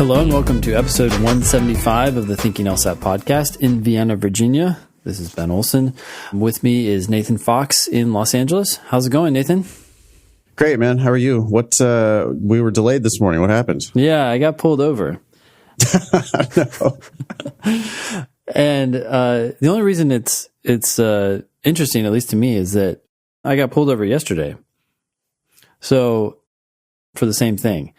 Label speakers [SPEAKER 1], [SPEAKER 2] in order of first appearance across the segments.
[SPEAKER 1] Hello and welcome to episode 175 of the Thinking LSAT podcast in Vienna, Virginia. This is Ben Olson. With me is Nathan Fox in Los Angeles. How's it going, Nathan?
[SPEAKER 2] Great, man. How are you? We were delayed this morning. What happened?
[SPEAKER 1] Yeah, I got pulled over.
[SPEAKER 2] No.
[SPEAKER 1] And the only reason it's interesting, at least to me, is that I got pulled over yesterday. So, for the same thing.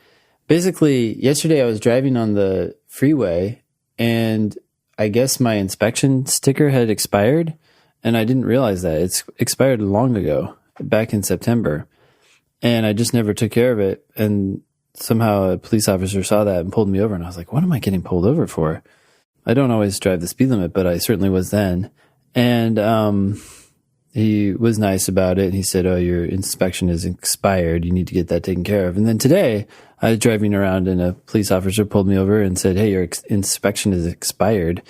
[SPEAKER 1] Basically, yesterday I was driving on the freeway and I guess my inspection sticker had expired and I didn't realize that. It's expired long ago, back in September. And I just never took care of it. And somehow a police officer saw that and pulled me over. And I was like, what am I getting pulled over for? I don't always drive the speed limit, but I certainly was then. And he was nice about it. He said, oh, your inspection is expired. You need to get that taken care of. And then today I was driving around and a police officer pulled me over and said, hey, your inspection is expired.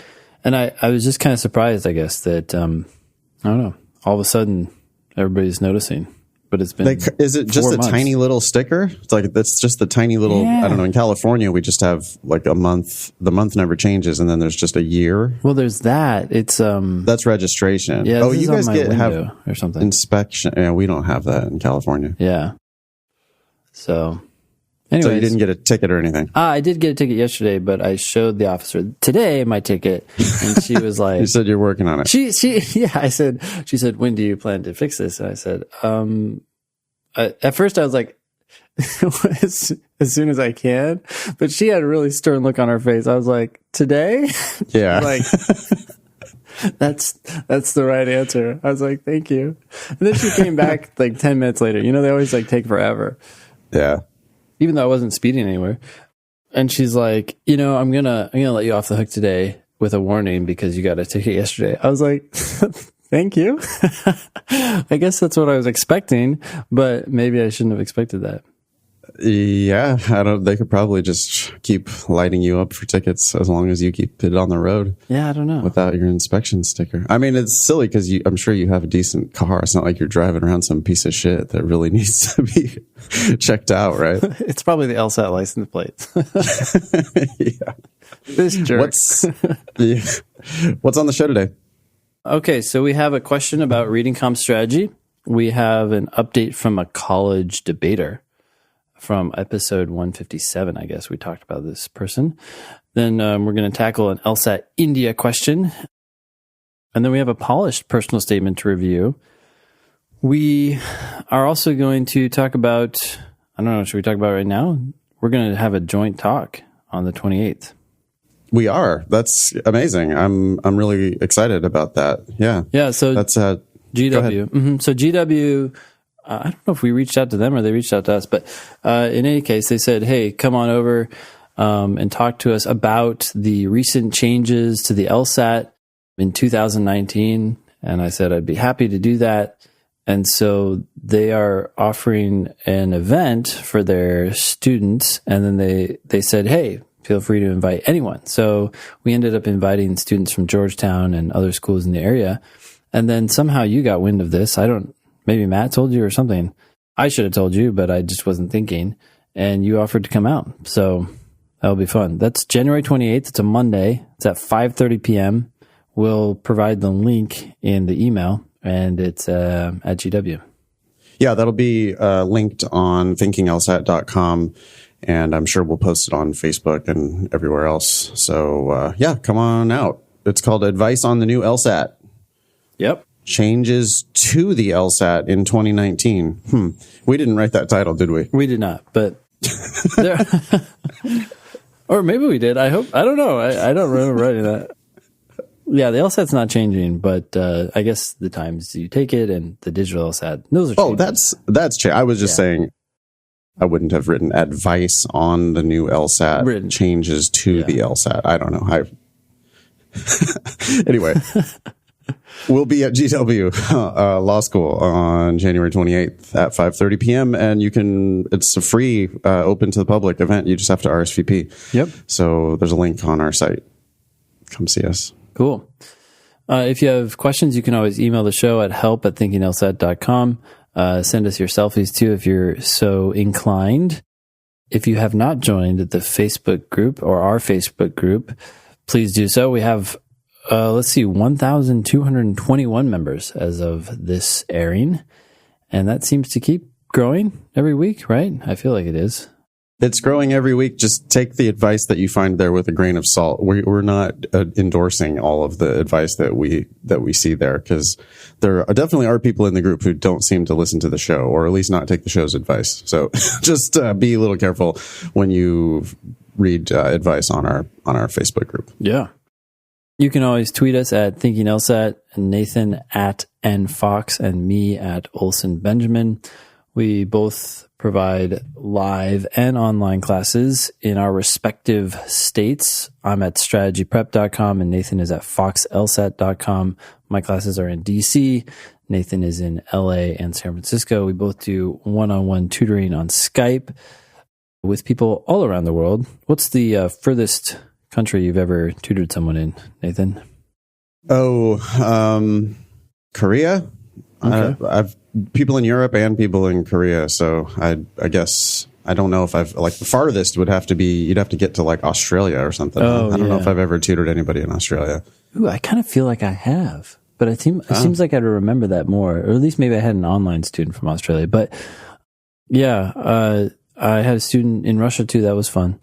[SPEAKER 1] And I was just kind of surprised, I guess, that, I don't know, all of a sudden everybody's noticing. But it's been
[SPEAKER 2] is it just a tiny little sticker? It's like, that's just the tiny little, yeah. I don't know, in California, we just have like a month, the month never changes, and then there's just a year.
[SPEAKER 1] Well, there's that. It's,
[SPEAKER 2] that's registration.
[SPEAKER 1] Yeah.
[SPEAKER 2] Oh, you guys have
[SPEAKER 1] or something.
[SPEAKER 2] Inspection. Yeah, we don't have that in California.
[SPEAKER 1] Yeah. So, anyways.
[SPEAKER 2] So you didn't get a ticket or anything?
[SPEAKER 1] I did get a ticket yesterday, but I showed the officer today my ticket, and she was like,
[SPEAKER 2] you said you're working on it.
[SPEAKER 1] She said, when do you plan to fix this? And I said, at first I was like, as soon as I can, but she had a really stern look on her face. I was like, today?
[SPEAKER 2] Yeah.
[SPEAKER 1] Like, that's the right answer. I was like, thank you. And then she came back like 10 minutes later. You know, they always like take forever.
[SPEAKER 2] Yeah.
[SPEAKER 1] Even though I wasn't speeding anywhere. And she's like, you know, I'm gonna let you off the hook today with a warning because you got a ticket yesterday. I was like, thank you. I guess that's what I was expecting, but maybe I shouldn't have expected that.
[SPEAKER 2] Yeah, they could probably just keep lighting you up for tickets as long as you keep it on the road.
[SPEAKER 1] Yeah, I don't know.
[SPEAKER 2] Without your inspection sticker. I mean, it's silly because I'm sure you have a decent car. It's not like you're driving around some piece of shit that really needs to be checked out, right?
[SPEAKER 1] It's probably the LSAT license plate.
[SPEAKER 2] Yeah.
[SPEAKER 1] This jerk.
[SPEAKER 2] What's on the show today?
[SPEAKER 1] Okay, so we have a question about reading comp strategy. We have an update from a college debater. From episode 157, I guess we talked about this person. Then we're going to tackle an LSAT India question. And then we have a polished personal statement to review. We are also going to talk about, I don't know, should we talk about it right now? We're going to have a joint talk on the 28th.
[SPEAKER 2] We are. That's amazing. I'm really excited about that. Yeah.
[SPEAKER 1] Yeah, so
[SPEAKER 2] that's
[SPEAKER 1] GW. Mm-hmm. So GW... I don't know if we reached out to them or they reached out to us, but in any case, they said, hey, come on over and talk to us about the recent changes to the LSAT in 2019. And I said, I'd be happy to do that. And so they are offering an event for their students. And then they said, hey, feel free to invite anyone. So we ended up inviting students from Georgetown and other schools in the area. And then somehow you got wind of this. Maybe Matt told you or something. I should have told you, but I just wasn't thinking. And you offered to come out. So that'll be fun. That's January 28th. It's a Monday. It's at 5:30 p.m. We'll provide the link in the email, and it's at GW.
[SPEAKER 2] Yeah, that'll be linked on thinkinglsat.com, and I'm sure we'll post it on Facebook and everywhere else. So, yeah, come on out. It's called Advice on the New LSAT.
[SPEAKER 1] Yep.
[SPEAKER 2] Changes to the LSAT in 2019. We didn't write that title, did we?
[SPEAKER 1] We did not, but there, or maybe we did. I hope. I don't know. I don't remember writing that. Yeah, the LSAT's not changing, but I guess the times you take it and the digital LSAT, those are changing.
[SPEAKER 2] Oh, that's I was just saying I wouldn't have written advice on the new LSAT changes to the LSAT. I don't know. Anyway. We'll be at GW Law School on January 28th at 5:30 p.m. And it's a free, open to the public event. You just have to RSVP.
[SPEAKER 1] Yep.
[SPEAKER 2] So there's a link on our site. Come see us.
[SPEAKER 1] Cool. If you have questions, you can always email the show at help@thinkinglsat.com. Send us your selfies too if you're so inclined. If you have not joined the Facebook group or our Facebook group, please do so. We have, 1,221 members as of this airing. And that seems to keep growing every week, right? I feel like it is.
[SPEAKER 2] It's growing every week. Just take the advice that you find there with a grain of salt. We're not endorsing all of the advice that we see there, because there definitely are people in the group who don't seem to listen to the show, or at least not take the show's advice. So just be a little careful when you read advice on our Facebook group.
[SPEAKER 1] Yeah. You can always tweet us at Thinking LSAT, and Nathan at nfox, and me at Olson Benjamin. We both provide live and online classes in our respective states. I'm at strategyprep.com and Nathan is at foxlsat.com. My classes are in DC. Nathan is in LA and San Francisco. We both do one-on-one tutoring on Skype with people all around the world. What's the furthest country you've ever tutored someone in, Nathan?
[SPEAKER 2] Korea.
[SPEAKER 1] Okay.
[SPEAKER 2] I've people in Europe and people in Korea. So I guess I don't know if I've, like, the farthest would have to be, you'd have to get to like Australia or something.
[SPEAKER 1] Oh,
[SPEAKER 2] I don't know if I've ever tutored anybody in Australia.
[SPEAKER 1] Ooh, I kind of feel like I have, but it seems like I'd remember that more, or at least maybe I had an online student from Australia. But yeah, I had a student in Russia too. That was fun.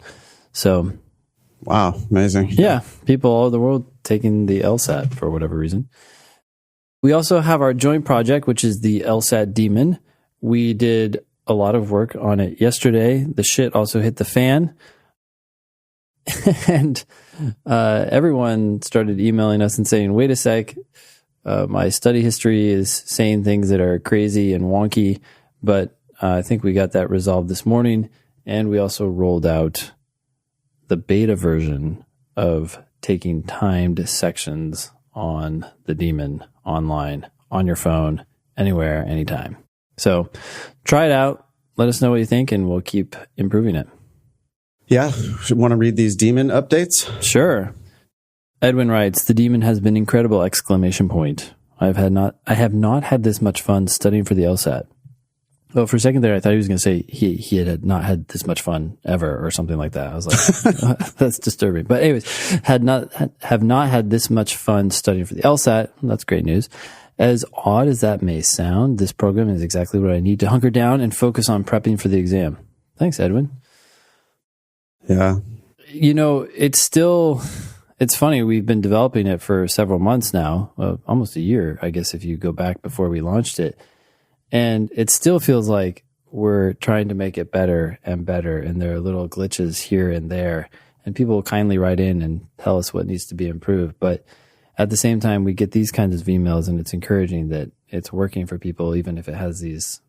[SPEAKER 1] So,
[SPEAKER 2] wow, amazing.
[SPEAKER 1] Yeah, people all over the world taking the LSAT for whatever reason. We also have our joint project, which is the LSAT Demon. We did a lot of work on it yesterday. The shit also hit the fan. And everyone started emailing us and saying, wait a sec, my study history is saying things that are crazy and wonky, but I think we got that resolved this morning. And we also rolled out the beta version of taking timed sections on the Demon online, on your phone, anywhere, anytime. So try it out. Let us know what you think, and we'll keep improving it.
[SPEAKER 2] Yeah. Want to read these Demon updates?
[SPEAKER 1] Sure. Edwin writes, the Demon has been incredible! I have not had this much fun studying for the LSAT. Well, for a second there, I thought he was going to say he had not had this much fun ever or something like that. I was like, that's disturbing. But anyways, have not had this much fun studying for the LSAT. That's great news. As odd as that may sound, this program is exactly what I need to hunker down and focus on prepping for the exam. Thanks, Edwin.
[SPEAKER 2] Yeah.
[SPEAKER 1] You know, it's funny. We've been developing it for several months now, almost a year, I guess, if you go back before we launched it. And it still feels like we're trying to make it better and better. And there are little glitches here and there. And people will kindly write in and tell us what needs to be improved. But at the same time, we get these kinds of emails, and it's encouraging that it's working for people, even if it has these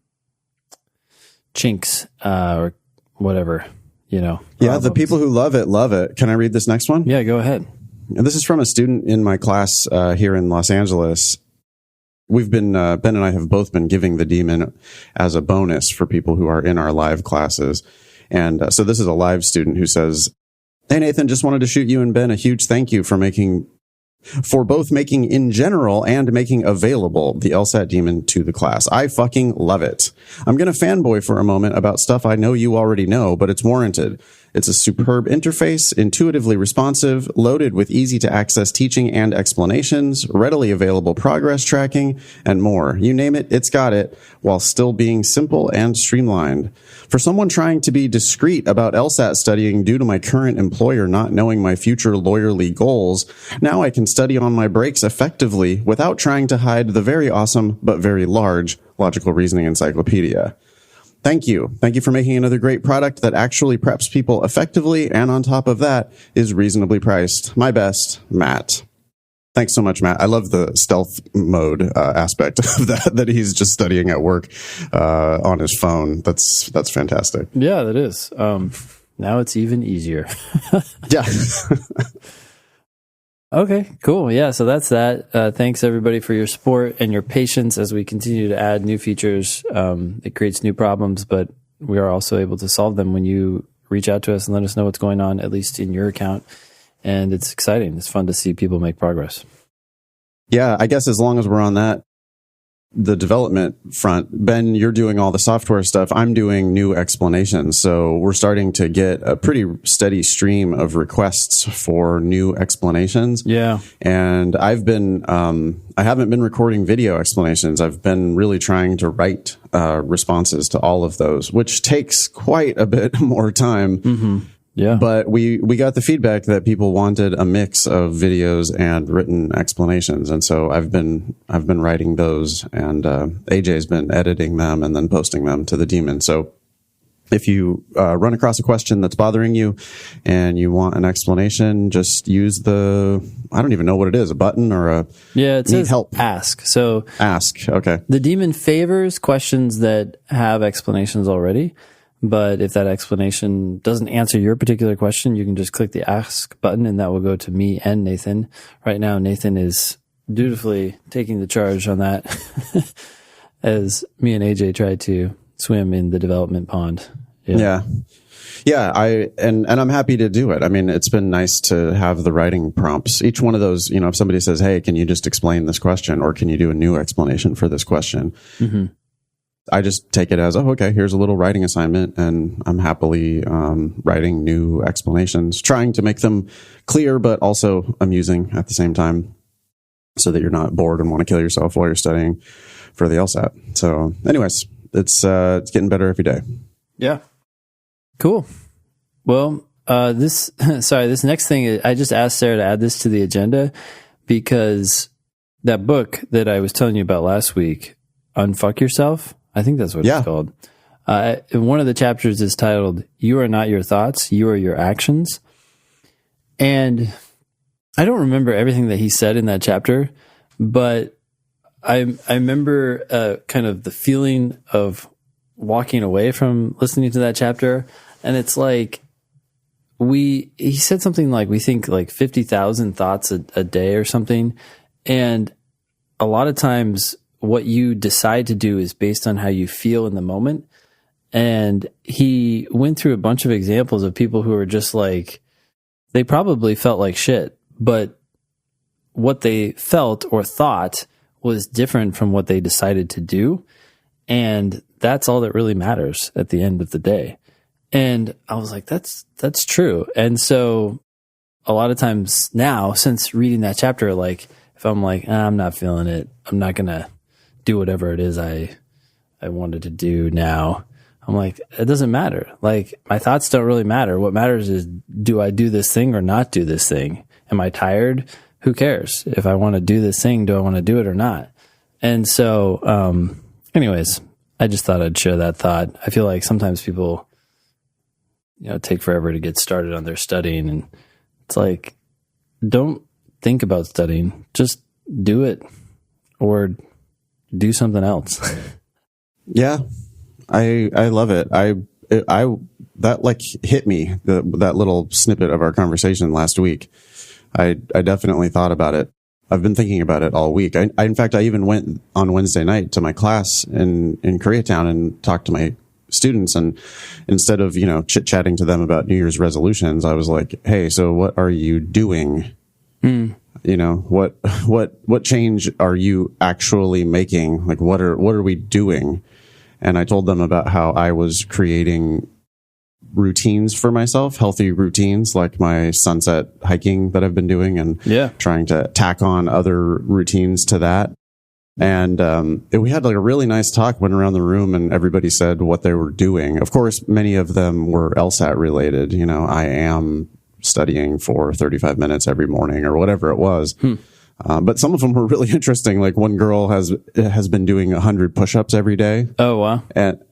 [SPEAKER 1] chinks or whatever, you know.
[SPEAKER 2] Yeah,
[SPEAKER 1] problems.
[SPEAKER 2] the people who love it. Can I read this next one?
[SPEAKER 1] Yeah, go ahead.
[SPEAKER 2] And this is from a student in my class here in Los Angeles. We've been, Ben and I have both been giving the Demon as a bonus for people who are in our live classes. And so this is a live student who says, hey, Nathan, just wanted to shoot you and Ben a huge thank you for both making in general and making available the LSAT Demon to the class. I fucking love it. I'm going to fanboy for a moment about stuff I know you already know, but it's warranted. It's a superb interface, intuitively responsive, loaded with easy to access teaching and explanations, readily available progress tracking, and more. You name it, it's got it, while still being simple and streamlined. For someone trying to be discreet about LSAT studying due to my current employer not knowing my future lawyerly goals, now I can study on my breaks effectively without trying to hide the very awesome but very large Logical Reasoning Encyclopedia. Thank you. Thank you for making another great product that actually preps people effectively, and on top of that is reasonably priced. My best, Matt. Thanks so much, Matt. I love the stealth mode aspect of that he's just studying at work on his phone. That's fantastic.
[SPEAKER 1] Yeah, that is. Now it's even easier.
[SPEAKER 2] Yeah.
[SPEAKER 1] Okay, cool. Yeah, so that's that. Thanks, everybody, for your support and your patience as we continue to add new features. It creates new problems, but we are also able to solve them when you reach out to us and let us know what's going on, at least in your account. And it's exciting. It's fun to see people make progress.
[SPEAKER 2] Yeah, I guess as long as we're on that the development front, Ben, you're doing all the software stuff. I'm doing new explanations. So we're starting to get a pretty steady stream of requests for new explanations.
[SPEAKER 1] Yeah.
[SPEAKER 2] And I haven't been recording video explanations. I've been really trying to write responses to all of those, which takes quite a bit more time.
[SPEAKER 1] Mm-hmm. Yeah.
[SPEAKER 2] But we got the feedback that people wanted a mix of videos and written explanations. And so I've been writing those, and AJ's been editing them and then posting them to the daemon. So if you run across a question that's bothering you and you want an explanation, just use I don't even know what it is, a button or
[SPEAKER 1] it says
[SPEAKER 2] help.
[SPEAKER 1] Ask. So
[SPEAKER 2] ask. Okay.
[SPEAKER 1] The daemon favors questions that have explanations already. But if that explanation doesn't answer your particular question, you can just click the ask button and that will go to me and Nathan. Right now, Nathan is dutifully taking the charge on that as me and AJ try to swim in the development pond.
[SPEAKER 2] Yeah. And I'm happy to do it. I mean, it's been nice to have the writing prompts. Each one of those, if somebody says, hey, can you just explain this question, or can you do a new explanation for this question? Mm-hmm. I just take it as, okay, here's a little writing assignment, and I'm happily writing new explanations, trying to make them clear, but also amusing at the same time, so that you're not bored and want to kill yourself while you're studying for the LSAT. So anyways, it's getting better every day.
[SPEAKER 1] Yeah. Cool. Well, this next thing, I just asked Sarah to add this to the agenda because that book that I was telling you about last week, Unfuck Yourself, I think that's what it's called. One of the chapters is titled, You Are Not Your Thoughts, You Are Your Actions. And I don't remember everything that he said in that chapter, but I remember kind of the feeling of walking away from listening to that chapter. And it's like, he said something like, we think like 50,000 thoughts a day or something. And a lot of times what you decide to do is based on how you feel in the moment. And he went through a bunch of examples of people who were just like, they probably felt like shit, but what they felt or thought was different from what they decided to do. And that's all that really matters at the end of the day. And I was like, that's true. And so a lot of times now, since reading that chapter, like if I'm like, I'm not feeling it, I'm not going to do whatever it is I wanted to do now. I'm like, it doesn't matter. Like my thoughts don't really matter. What matters is, do I do this thing or not do this thing? Am I tired? Who cares? If I want to do this thing, do I want to do it or not? And so, anyways, I just thought I'd share that thought. I feel like sometimes people, take forever to get started on their studying. And it's like, don't think about studying, just do it or do something else.
[SPEAKER 2] Yeah. I love it. That like hit me, that little snippet of our conversation last week. I definitely thought about it. I've been thinking about it all week. In fact, I even went on Wednesday night to my class in Koreatown and talked to my students. And instead of, chit-chatting to them about New Year's resolutions, I was like, hey, so what are you doing? What change are you actually making? Like, what are we doing? And I told them about how I was creating routines for myself, healthy routines, like my sunset hiking that I've been doing, and trying to tack on other routines to that. And we had like a really nice talk, went around the room, and everybody said what they were doing. Of course, many of them were LSAT related. I am studying for 35 minutes every morning or whatever it was. But some of them were really interesting. Like one girl has been doing 100 push-ups every day.
[SPEAKER 1] Oh, wow.
[SPEAKER 2] And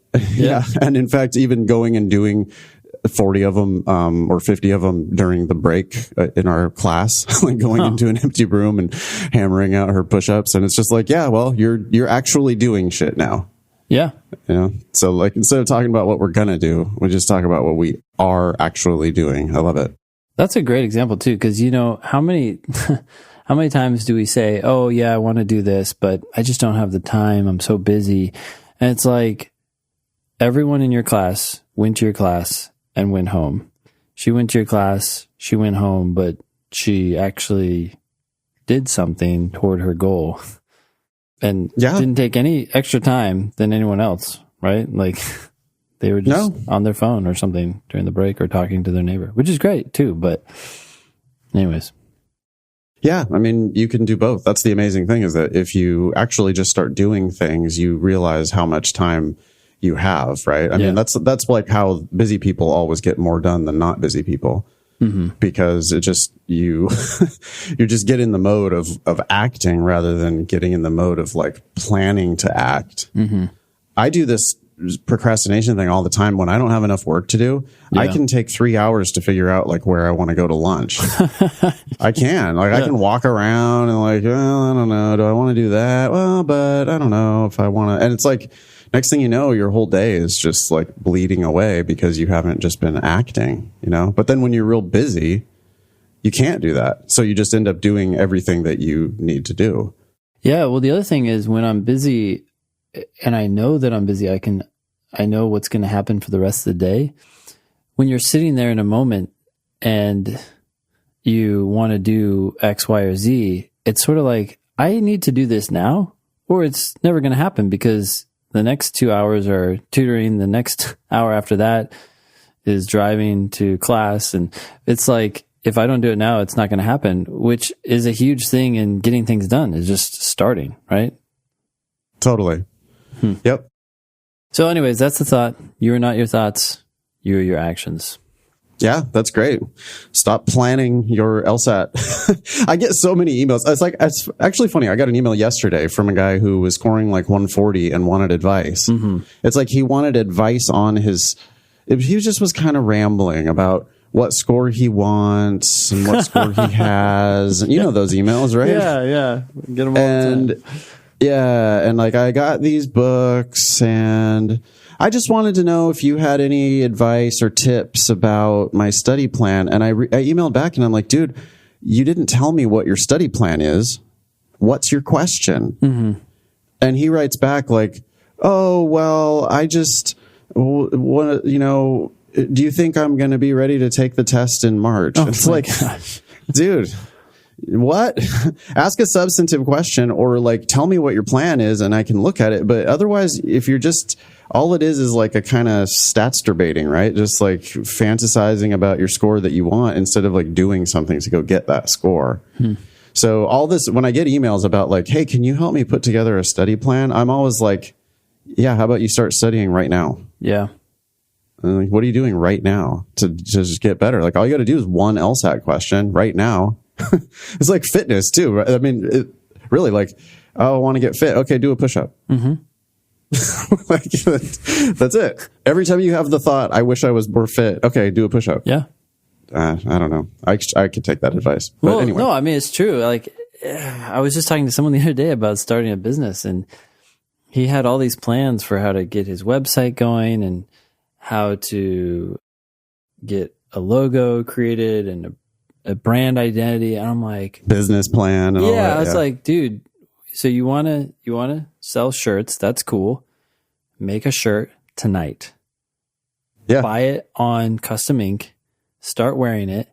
[SPEAKER 2] and in fact, even going and doing 40 of them, or 50 of them during the break in our class, like going into an empty room and hammering out her push-ups. And it's just like, yeah, well, you're actually doing shit now.
[SPEAKER 1] Yeah.
[SPEAKER 2] So like, instead of talking about what we're going to do, we just talk about what we are actually doing. I love it.
[SPEAKER 1] That's a great example too. Cause how many times do we say, oh yeah, I want to do this, but I just don't have the time. I'm so busy. And it's like everyone in your class went to your class and went home. She went to your class, she went home, but she actually did something toward her goal. and
[SPEAKER 2] Yeah.
[SPEAKER 1] didn't take any extra time than anyone else, right? Like they were just on their phone or something during the break or talking to their neighbor, which is great too. But anyways.
[SPEAKER 2] Yeah, I mean, you can do both. That's the amazing thing, is that if you actually just start doing things, you realize how much time you have, right? I mean, that's like how busy people always get more done than not busy people, because it just, you just get in the mode of acting rather than getting in the mode of like planning to act. I do this procrastination thing all the time. When I don't have enough work to do, I can take 3 hours to figure out like where I want to go to lunch. I can I can walk around and like, well, I don't know. Do I want to do that? Well, but I don't know if I want to. And it's like, next thing you know, your whole day is just like bleeding away because you haven't just been acting, but then when you're real busy, you can't do that. So you just end up doing everything that you need to do.
[SPEAKER 1] Yeah. Well, the other thing is when I'm busy, and I know that I'm busy, I know what's going to happen for the rest of the day. When you're sitting there in a moment and you want to do X, Y, or Z, it's sort of like, I need to do this now or it's never going to happen, because the next 2 hours are tutoring. The next hour after that is driving to class. And it's like, if I don't do it now, it's not going to happen, which is a huge thing in getting things done, is just starting, right?
[SPEAKER 2] Totally. Yep.
[SPEAKER 1] So anyways, that's the thought. You are not your thoughts. You are your actions.
[SPEAKER 2] Yeah, that's great. Stop planning your LSAT. I get so many emails. It's actually funny. I got an email yesterday from a guy who was scoring like 140 and wanted advice. It's like he wanted advice on he just was kind of rambling about what score he wants and what score he has. And you know those emails, right?
[SPEAKER 1] Yeah. Get them all the time.
[SPEAKER 2] Yeah, and like I got these books and I just wanted to know if you had any advice or tips about my study plan. And I emailed back and I'm like, dude, you didn't tell me what your study plan is. What's your question? And he writes back like, oh, well, I just want to, do you think I'm going to be ready to take the test in March?
[SPEAKER 1] Oh,
[SPEAKER 2] it's like, dude, what? Ask a substantive question, or like tell me what your plan is and I can look at it. But otherwise, if you're just, all it is like a kind of stats debating, right? Just like fantasizing about your score that you want instead of like doing something to go get that score. So all this, when I get emails about like, hey, can you help me put together a study plan? I'm always like, yeah, how about you start studying right now?
[SPEAKER 1] Yeah.
[SPEAKER 2] And like, what are you doing right now to just get better? Like all you got to do is one LSAT question right now. It's like fitness too, right? I mean, really like, oh, I want to get fit. Okay, do a push-up. Like, that's it. Every time you have the thought, I wish I was more fit. Okay, do a push-up.
[SPEAKER 1] Yeah.
[SPEAKER 2] I don't know. I could take that advice. But anyway.
[SPEAKER 1] No, I mean, it's true. Like, I was just talking to someone the other day about starting a business, and he had all these plans for how to get his website going and how to get a logo created and a brand identity. And I'm like,
[SPEAKER 2] business plan and all that.
[SPEAKER 1] I was like, dude, so you want to sell shirts? That's cool. Make a shirt tonight.
[SPEAKER 2] Yeah.
[SPEAKER 1] Buy it on Custom Ink. Start wearing it.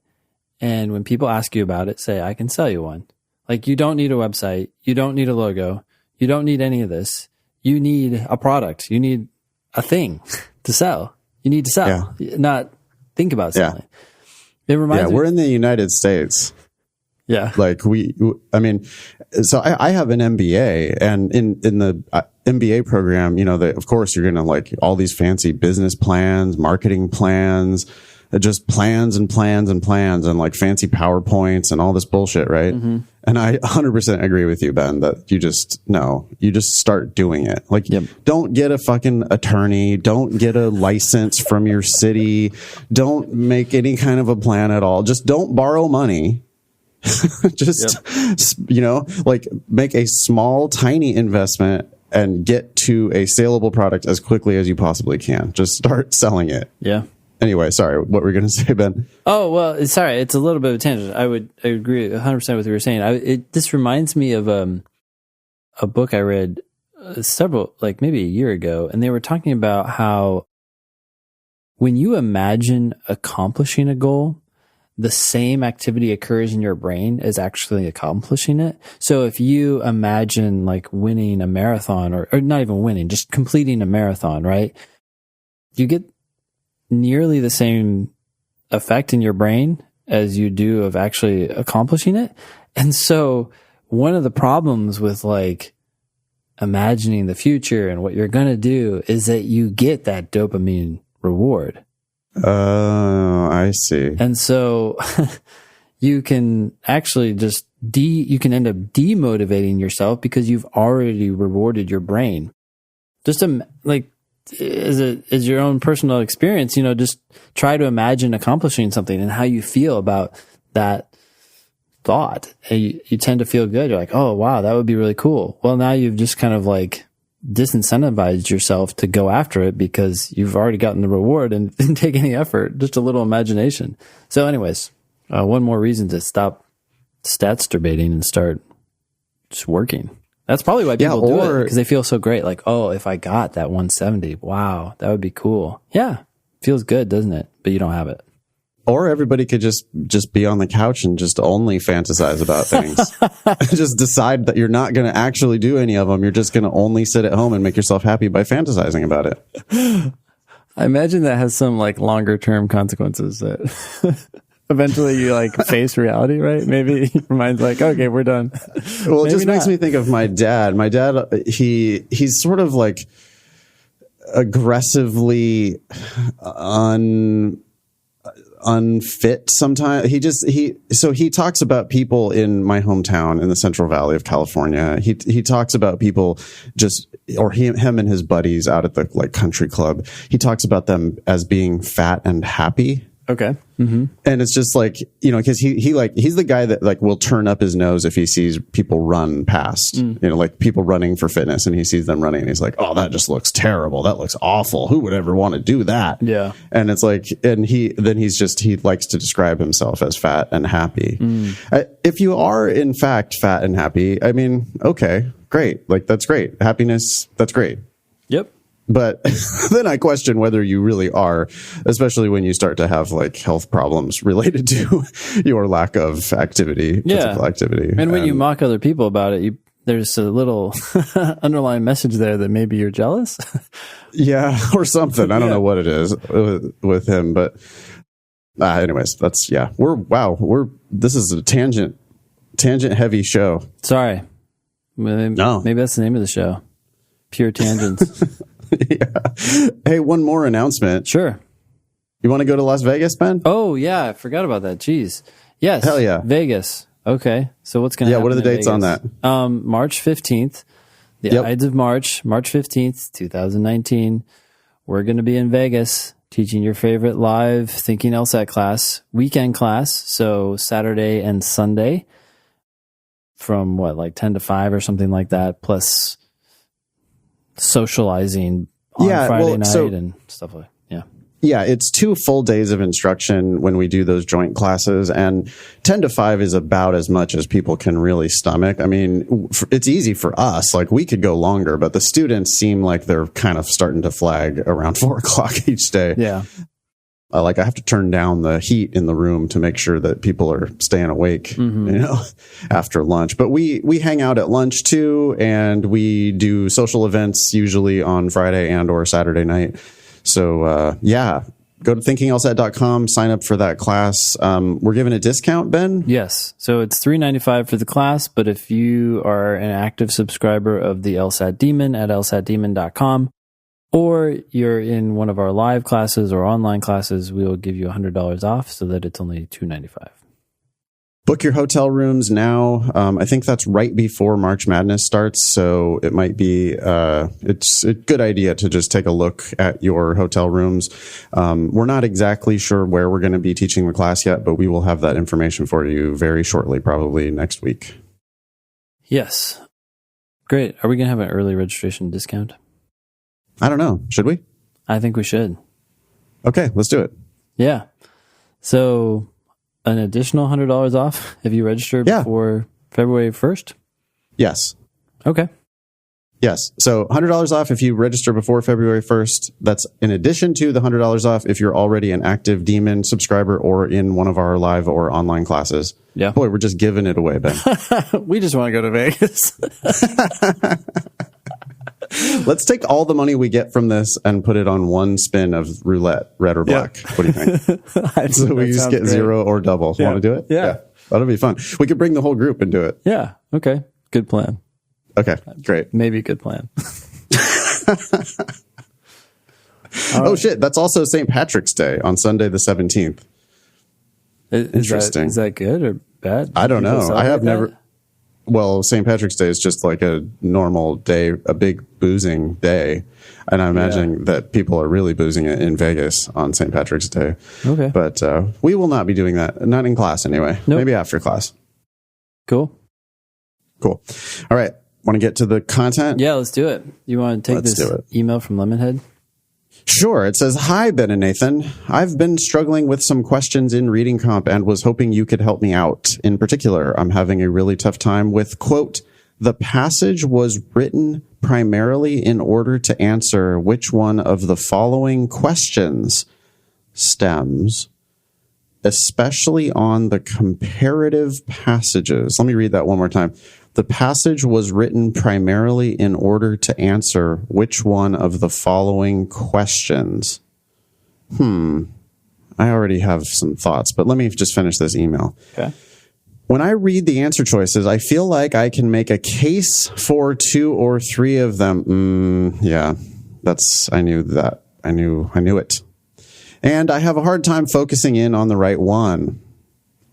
[SPEAKER 1] And when people ask you about it, say, I can sell you one. Like, you don't need a website. You don't need a logo. You don't need any of this. You need a product. You need a thing to sell. You need to sell, not think about selling. It reminds me.
[SPEAKER 2] We're in the United States.
[SPEAKER 1] Yeah.
[SPEAKER 2] Like I mean, so I have an MBA, and in the MBA program, of course you're going to like all these fancy business plans, marketing plans, just plans and plans and plans and like fancy PowerPoints and all this bullshit. Right. And I 100% agree with you, Ben, that you just start doing it. Like, don't get a fucking attorney. Don't get a license from your city. Don't make any kind of a plan at all. Just don't borrow money. Just, like make a small, tiny investment and get to a saleable product as quickly as you possibly can. Just start selling it. Yeah. Anyway, sorry, what were you going to say, Ben?
[SPEAKER 1] Oh, well, sorry, it's a little bit of a tangent. I agree 100% with what you were saying. This reminds me of a book I read maybe a year ago, and they were talking about how when you imagine accomplishing a goal, the same activity occurs in your brain as actually accomplishing it. So if you imagine like winning a marathon or not even winning, just completing a marathon, right? You get nearly the same effect in your brain as you do of actually accomplishing it. And so one of the problems with like imagining the future and what you're going to do is that you get that dopamine reward.
[SPEAKER 2] Oh, I see.
[SPEAKER 1] And so you can actually just you can end up demotivating yourself because you've already rewarded your brain. Just like as your own personal experience, you know, just try to imagine accomplishing something and how you feel about that thought. And you tend to feel good. You're like, oh, wow, that would be really cool. Well, now you've just kind of like disincentivized yourself to go after it because you've already gotten the reward and didn't take any effort, just a little imagination. So anyways, one more reason to stop statsterbating and start just working. That's probably why people do it, because they feel so great. Like, oh, if I got that 170, wow, that would be cool. Yeah, feels good, doesn't it? But you don't have it.
[SPEAKER 2] Or everybody could just be on the couch and just only fantasize about things. Just decide that you're not going to actually do any of them. You're just going to only sit at home and make yourself happy by fantasizing about it.
[SPEAKER 1] I imagine that has some like longer term consequences that eventually you like face reality, right? Maybe your mind's like, okay, we're done.
[SPEAKER 2] Well, it just makes me think of my dad. My dad, he's sort of like aggressively unfit sometimes. He talks about people in my hometown in the Central Valley of California. He talks about people him and his buddies out at the like country club. He talks about them as being fat and happy.
[SPEAKER 1] Okay. Mm-hmm.
[SPEAKER 2] And it's just like, you know, because he's the guy that like will turn up his nose if he sees people run past, you know, like people running for fitness, and he sees them running and he's like, oh, that just looks terrible. That looks awful. Who would ever want to do that?
[SPEAKER 1] Yeah.
[SPEAKER 2] And it's like, and he likes to describe himself as fat and happy. If you are in fact fat and happy, I mean, okay, great. Like that's great. Happiness. That's great.
[SPEAKER 1] Yep.
[SPEAKER 2] But then I question whether you really are, especially when you start to have like health problems related to your lack of activity, physical activity.
[SPEAKER 1] And when you mock other people about it, there's a little underlying message there that maybe you're jealous.
[SPEAKER 2] Yeah, or something. I don't know what it is with him, but anyways, this is a tangent heavy show.
[SPEAKER 1] Sorry. Maybe that's the name of the show. Pure tangents.
[SPEAKER 2] Yeah. Hey, one more announcement.
[SPEAKER 1] Sure.
[SPEAKER 2] You want to go to Las Vegas, Ben?
[SPEAKER 1] Oh, yeah. I forgot about that. Jeez. Yes.
[SPEAKER 2] Hell yeah.
[SPEAKER 1] Vegas. Okay. So what's going to happen?
[SPEAKER 2] Yeah, what are the dates on that?
[SPEAKER 1] March 15th. The Ides of March 15th, 2019. We're going to be in Vegas teaching your favorite live Thinking LSAT class, weekend class. So Saturday and Sunday from like 10 to 5 or something like that, plus socializing on Friday night and stuff like that.
[SPEAKER 2] Yeah, it's 2 full days of instruction when we do those joint classes, and 10 to 5 is about as much as people can really stomach. I mean, it's easy for us. Like, we could go longer, but the students seem like they're kind of starting to flag around 4 o'clock each day.
[SPEAKER 1] Yeah.
[SPEAKER 2] I have to turn down the heat in the room to make sure that people are staying awake, you know, after lunch. But we hang out at lunch too, and we do social events usually on Friday and or Saturday night. So, go to thinkinglsat.com, sign up for that class. We're giving a discount, Ben?
[SPEAKER 1] Yes. So it's $395 for the class, but if you are an active subscriber of the LSAT Demon at lsatdemon.com, or you're in one of our live classes or online classes, we will give you $100 off so that it's only $295.
[SPEAKER 2] Book your hotel rooms now. I think that's right before March Madness starts, so it might be it's a good idea to just take a look at your hotel rooms. We're not exactly sure where we're going to be teaching the class yet, but we will have that information for you very shortly, probably next week.
[SPEAKER 1] Yes. Great. Are we going to have an early registration discount?
[SPEAKER 2] I don't know. Should we?
[SPEAKER 1] I think we should.
[SPEAKER 2] Okay, let's do it.
[SPEAKER 1] Yeah. So an additional $100 off if you register before February 1st?
[SPEAKER 2] Yes.
[SPEAKER 1] Okay.
[SPEAKER 2] Yes. So $100 off if you register before February 1st. That's in addition to the $100 off if you're already an active Demon subscriber or in one of our live or online classes.
[SPEAKER 1] Yeah.
[SPEAKER 2] Boy, we're just giving it away, Ben.
[SPEAKER 1] We just want to go to Vegas.
[SPEAKER 2] Let's take all the money we get from this and put it on one spin of roulette, red or black. What do you think? So we just get zero or double.
[SPEAKER 1] Yeah.
[SPEAKER 2] Want to do it?
[SPEAKER 1] Yeah.
[SPEAKER 2] That'll be fun. We could bring the whole group and do it.
[SPEAKER 1] Yeah. Okay. Good plan.
[SPEAKER 2] Okay, great.
[SPEAKER 1] Maybe a good plan.
[SPEAKER 2] Oh, shit. That's also St. Patrick's Day on Sunday, the 17th. Interesting.
[SPEAKER 1] Is that good or bad?
[SPEAKER 2] I don't know. I have never.
[SPEAKER 1] That?
[SPEAKER 2] Well, St. Patrick's Day is just like a normal day, a big boozing day. And I imagine that people are really boozing it in Vegas on St. Patrick's Day.
[SPEAKER 1] Okay.
[SPEAKER 2] But we will not be doing that. Not in class anyway.
[SPEAKER 1] Nope.
[SPEAKER 2] Maybe after class.
[SPEAKER 1] Cool.
[SPEAKER 2] Cool. All right. Want to get to the content?
[SPEAKER 1] Yeah, let's do it. You want to take
[SPEAKER 2] Let's
[SPEAKER 1] this
[SPEAKER 2] do it.
[SPEAKER 1] email from Lemonhead?
[SPEAKER 2] Sure. It says, "Hi, Ben and Nathan. I've been struggling with some questions in reading comp and was hoping you could help me out. In particular, I'm having a really tough time with, quote, the passage was written primarily in order to answer which one of the following questions stems, especially on the comparative passages." Let me read that one more time. The passage was written primarily in order to answer which one of the following questions. I already have some thoughts, but let me just finish this email.
[SPEAKER 1] Okay.
[SPEAKER 2] When I read the answer choices, I feel like I can make a case for 2 or 3 of them. Yeah, I knew that. I knew it. And I have a hard time focusing in on the right one.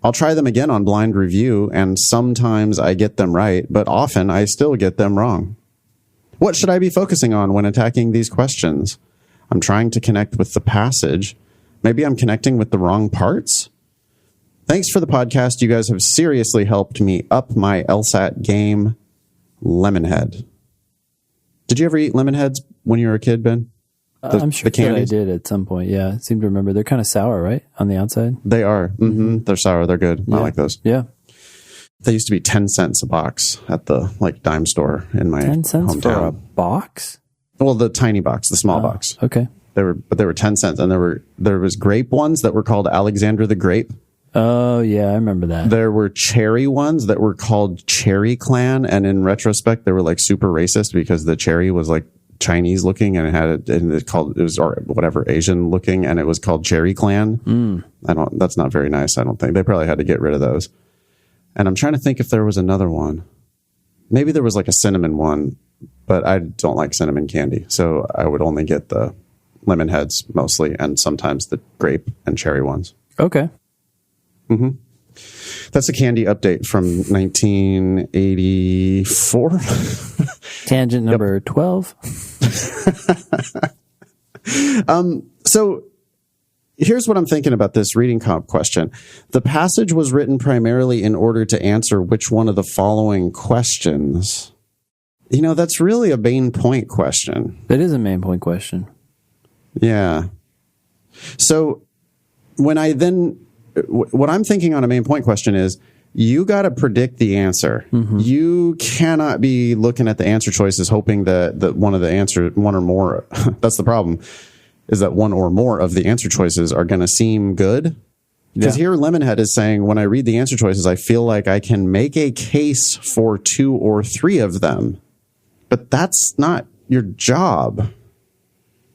[SPEAKER 2] I'll try them again on blind review, and sometimes I get them right, but often I still get them wrong. What should I be focusing on when attacking these questions? I'm trying to connect with the passage. Maybe I'm connecting with the wrong parts? Thanks for the podcast. You guys have seriously helped me up my LSAT game. Lemonhead. Did you ever eat Lemonheads when you were a kid, Ben?
[SPEAKER 1] I'm sure that I did at some point. Yeah, I seem to remember. They're kind of sour, right? On the outside?
[SPEAKER 2] They are. Mm-hmm. They're sour. They're good.
[SPEAKER 1] Yeah.
[SPEAKER 2] I like those.
[SPEAKER 1] Yeah.
[SPEAKER 2] They used to be 10 cents a box at the dime store in my
[SPEAKER 1] 10 cents
[SPEAKER 2] hometown.
[SPEAKER 1] for a box?
[SPEAKER 2] Well, the tiny box, the small box.
[SPEAKER 1] Okay.
[SPEAKER 2] They were 10 cents, and there was grape ones that were called Alexander the Grape.
[SPEAKER 1] Oh yeah, I remember that.
[SPEAKER 2] There were cherry ones that were called Cherry Clan, and in retrospect, they were like super racist because the cherry was like Chinese looking and it was or whatever Asian looking, and it was called Cherry Clan. That's not very nice. I don't think they probably had to get rid of those. And I'm trying to think if there was another one. Maybe there was like a cinnamon one, but I don't like cinnamon candy, so I would only get the lemon heads mostly, and sometimes the grape and cherry ones.
[SPEAKER 1] Okay.
[SPEAKER 2] Mm-hmm. That's a candy update from 1984.
[SPEAKER 1] Tangent number 12.
[SPEAKER 2] So here's what I'm thinking about this reading comp question. The passage was written primarily in order to answer which one of the following questions. That's really a main point question.
[SPEAKER 1] That is a main point question.
[SPEAKER 2] Yeah. So what I'm thinking on a main point question is, you got to predict the answer. Mm-hmm. You cannot be looking at the answer choices hoping that one or more, that's the problem, is that one or more of the answer choices are going to seem good. Because here Lemonhead is saying, when I read the answer choices, I feel like I can make a case for 2 or 3 of them. But that's not your job.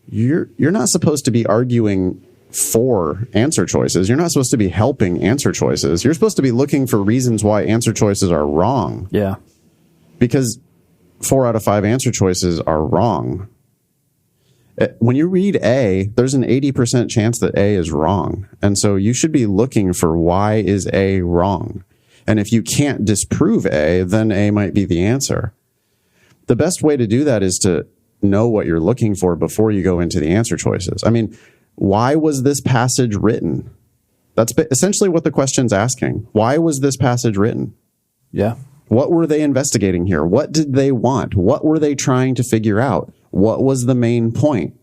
[SPEAKER 2] You're not supposed to be arguing for answer choices. You're not supposed to be helping answer choices. You're supposed to be looking for reasons why answer choices are wrong.
[SPEAKER 1] Yeah.
[SPEAKER 2] Because 4 out of 5 answer choices are wrong. When you read A, there's an 80% chance that A is wrong. And so you should be looking for why is A wrong. And if you can't disprove A, then A might be the answer. The best way to do that is to know what you're looking for before you go into the answer choices. I mean, why was this passage written? That's essentially what the question's asking. Why was this passage written?
[SPEAKER 1] Yeah.
[SPEAKER 2] What were they investigating here? What did they want? What were they trying to figure out? What was the main point?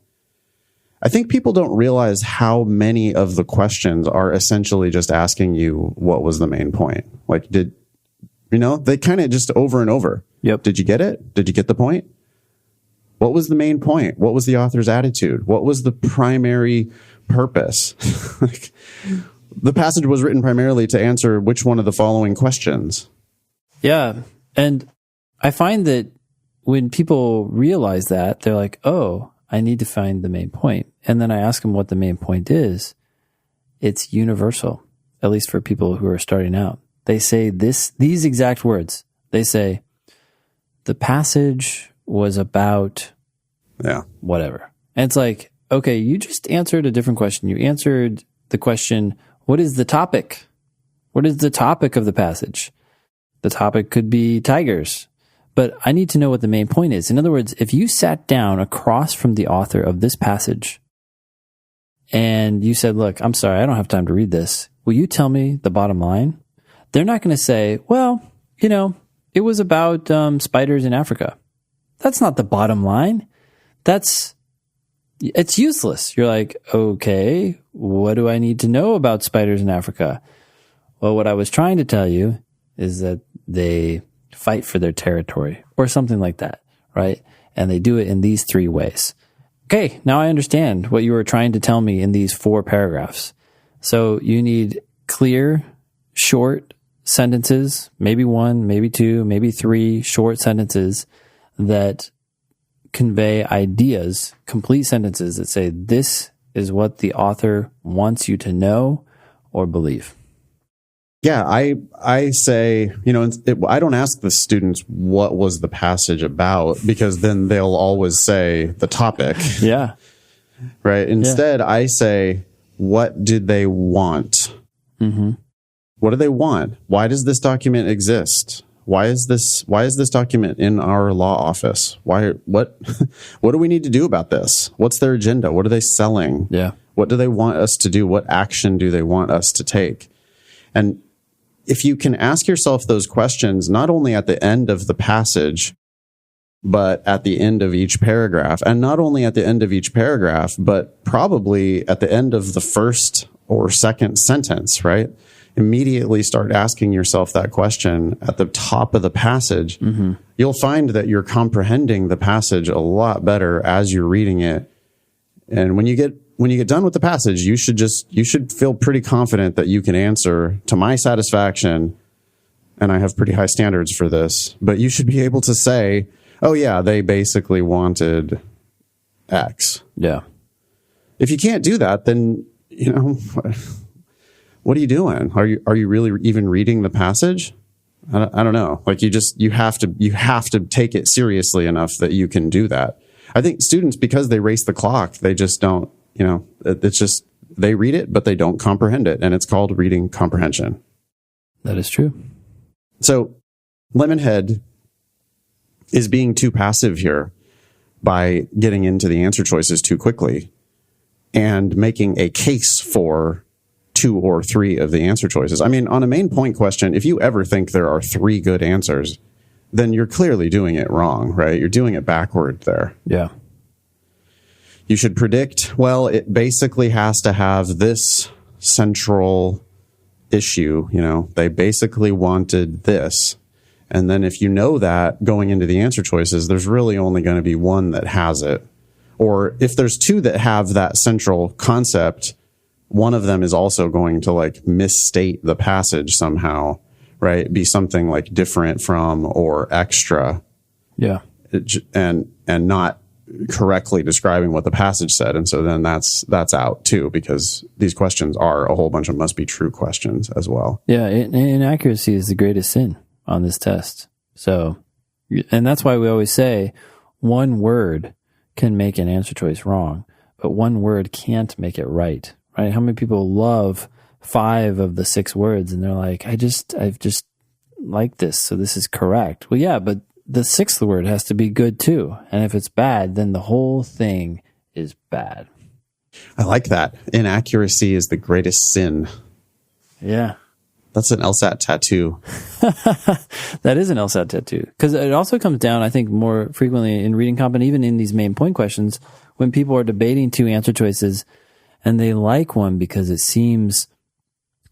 [SPEAKER 2] I think people don't realize how many of the questions are essentially just asking you, what was the main point? Like, they kind of just over and over.
[SPEAKER 1] Yep.
[SPEAKER 2] Did you get it? Did you get the point? What was the main point? What was the author's attitude? What was the primary purpose? Like, the passage was written primarily to answer which one of the following questions.
[SPEAKER 1] Yeah. And I find that when people realize that, they're like, oh, I need to find the main point. And then I ask them what the main point is. It's universal, at least for people who are starting out. They say these exact words. They say, the passage was about whatever. And it's like, okay, you just answered a different question. You answered the question, what is the topic? What is the topic of the passage? The topic could be tigers, but I need to know what the main point is. In other words, if you sat down across from the author of this passage and you said, look, I'm sorry, I don't have time to read this. Will you tell me the bottom line? They're not going to say, well, it was about spiders in Africa. That's not the bottom line. It's useless. You're like, okay, what do I need to know about spiders in Africa? Well, what I was trying to tell you is that they fight for their territory or something like that, right? And they do it in these 3 ways. Okay, now I understand what you were trying to tell me in these 4 paragraphs. So you need clear, short sentences, maybe 1, maybe 2, maybe 3 short sentences that convey ideas, complete sentences that say, this is what the author wants you to know or believe.
[SPEAKER 2] Yeah, I say, I don't ask the students what was the passage about, because then they'll always say the topic.
[SPEAKER 1] Yeah.
[SPEAKER 2] Right. Instead, I say, what did they want? Mm-hmm. What do they want? Why does this document exist? Why is this document in our law office? What do we need to do about this? What's their agenda? What are they selling?
[SPEAKER 1] Yeah.
[SPEAKER 2] What do they want us to do? What action do they want us to take? And if you can ask yourself those questions, not only at the end of the passage, but at the end of each paragraph, and not only at the end of each paragraph, but probably at the end of the first or second sentence, right? Immediately start asking yourself that question at the top of the passage. Mm-hmm. You'll find that you're comprehending the passage a lot better as you're reading it. And when you get done with the passage, you should feel pretty confident that you can answer to my satisfaction. And I have pretty high standards for this, but you should be able to say, oh yeah, they basically wanted X.
[SPEAKER 1] Yeah. If
[SPEAKER 2] you can't do that, then, what are you doing? Are you really even reading the passage? I don't know. Like you have to take it seriously enough that you can do that. I think students, because they race the clock, they just don't, it's just, they read it, but they don't comprehend it. And it's called reading comprehension.
[SPEAKER 1] That is true.
[SPEAKER 2] So Lemonhead is being too passive here by getting into the answer choices too quickly and making a case for 2 or 3 of the answer choices. I mean, on a main point question, if you ever think there are 3 good answers, then you're clearly doing it wrong, right? You're doing it backward there.
[SPEAKER 1] Yeah.
[SPEAKER 2] You should predict, well, it basically has to have this central issue. They basically wanted this. And then if you know that going into the answer choices, there's really only going to be one that has it. Or if there's 2 that have that central concept, one of them is also going to misstate the passage somehow, right? Be something like different from or extra.
[SPEAKER 1] Yeah.
[SPEAKER 2] And not correctly describing what the passage said. And so then that's out too, because these questions are a whole bunch of must be true questions as well.
[SPEAKER 1] Yeah. Inaccuracy is the greatest sin on this test. So, and that's why we always say one word can make an answer choice wrong, but one word can't make it right. Right? How many people love 5 of the 6 words and they're like, I've just like this, so this is correct. Well, yeah, but the 6th word has to be good too. And if it's bad, then the whole thing is bad.
[SPEAKER 2] I like that. Inaccuracy is the greatest sin.
[SPEAKER 1] Yeah.
[SPEAKER 2] That's an LSAT tattoo.
[SPEAKER 1] That is an LSAT tattoo. Because it also comes down, I think, more frequently in reading comp and even in these main point questions, when people are debating 2 answer choices, and they like one because it seems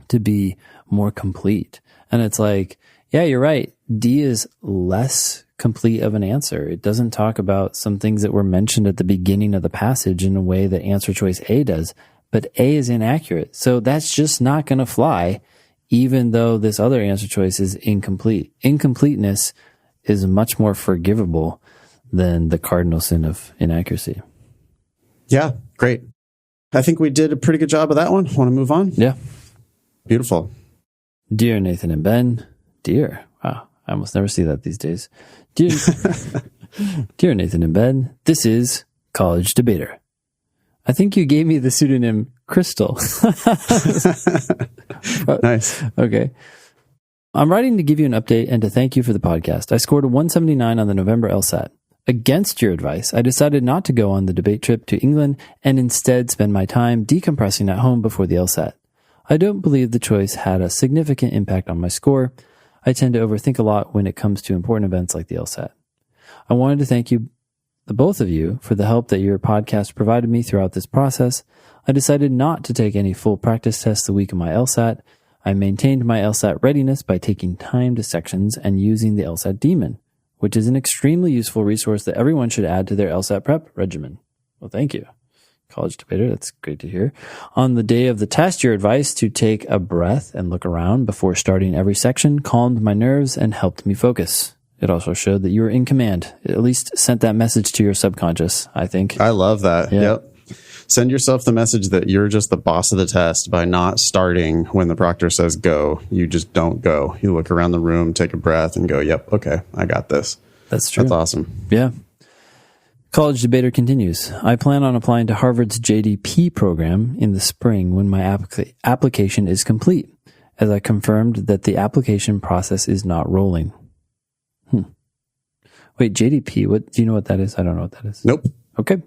[SPEAKER 1] to be more complete. And it's like, yeah, you're right. D is less complete of an answer. It doesn't talk about some things that were mentioned at the beginning of the passage in a way that answer choice A does, but A is inaccurate. So that's just not going to fly, even though this other answer choice is incomplete. Incompleteness is much more forgivable than the cardinal sin of inaccuracy.
[SPEAKER 2] Yeah, great. I think we did a pretty good job of that one. Want to move on?
[SPEAKER 1] Yeah.
[SPEAKER 2] Beautiful.
[SPEAKER 1] Dear Nathan and Ben. Dear. Wow. I almost never see that these days. Dear, Dear Nathan and Ben, this is College Debater. I think you gave me the pseudonym Crystal.
[SPEAKER 2] Nice.
[SPEAKER 1] Okay. I'm writing to give you an update and to thank you for the podcast. I scored a 179 on the November LSAT. Against your advice, I decided not to go on the debate trip to England and instead spend my time decompressing at home before the LSAT. I don't believe the choice had a significant impact on my score. I tend to overthink a lot when it comes to important events like the LSAT. I wanted to thank you, the both of you, for the help that your podcast provided me throughout this process. I decided not to take any full practice tests the week of my LSAT. I maintained my LSAT readiness by taking timed sections and using the LSAT Daemon, which is an extremely useful resource that everyone should add to their LSAT prep regimen. Well, thank you, College Debater. That's great to hear. On the day of the test, your advice to take a breath and look around before starting every section calmed my nerves and helped me focus. It also showed that you were in command. It at least sent that message to your subconscious, I think.
[SPEAKER 2] I love that.
[SPEAKER 1] Yeah.
[SPEAKER 2] Yep. Send yourself the message that you're just the boss of the test by not starting when the proctor says go. You just don't go. You look around the room, take a breath, and go, yep, okay, I got this.
[SPEAKER 1] That's true.
[SPEAKER 2] That's awesome.
[SPEAKER 1] Yeah. College Debater continues. I plan on applying to Harvard's JDP program in the spring when my application is complete, as I confirmed that the application process is not rolling. Wait, JDP, what do you know what that is? I don't know what that is.
[SPEAKER 2] Nope.
[SPEAKER 1] Okay.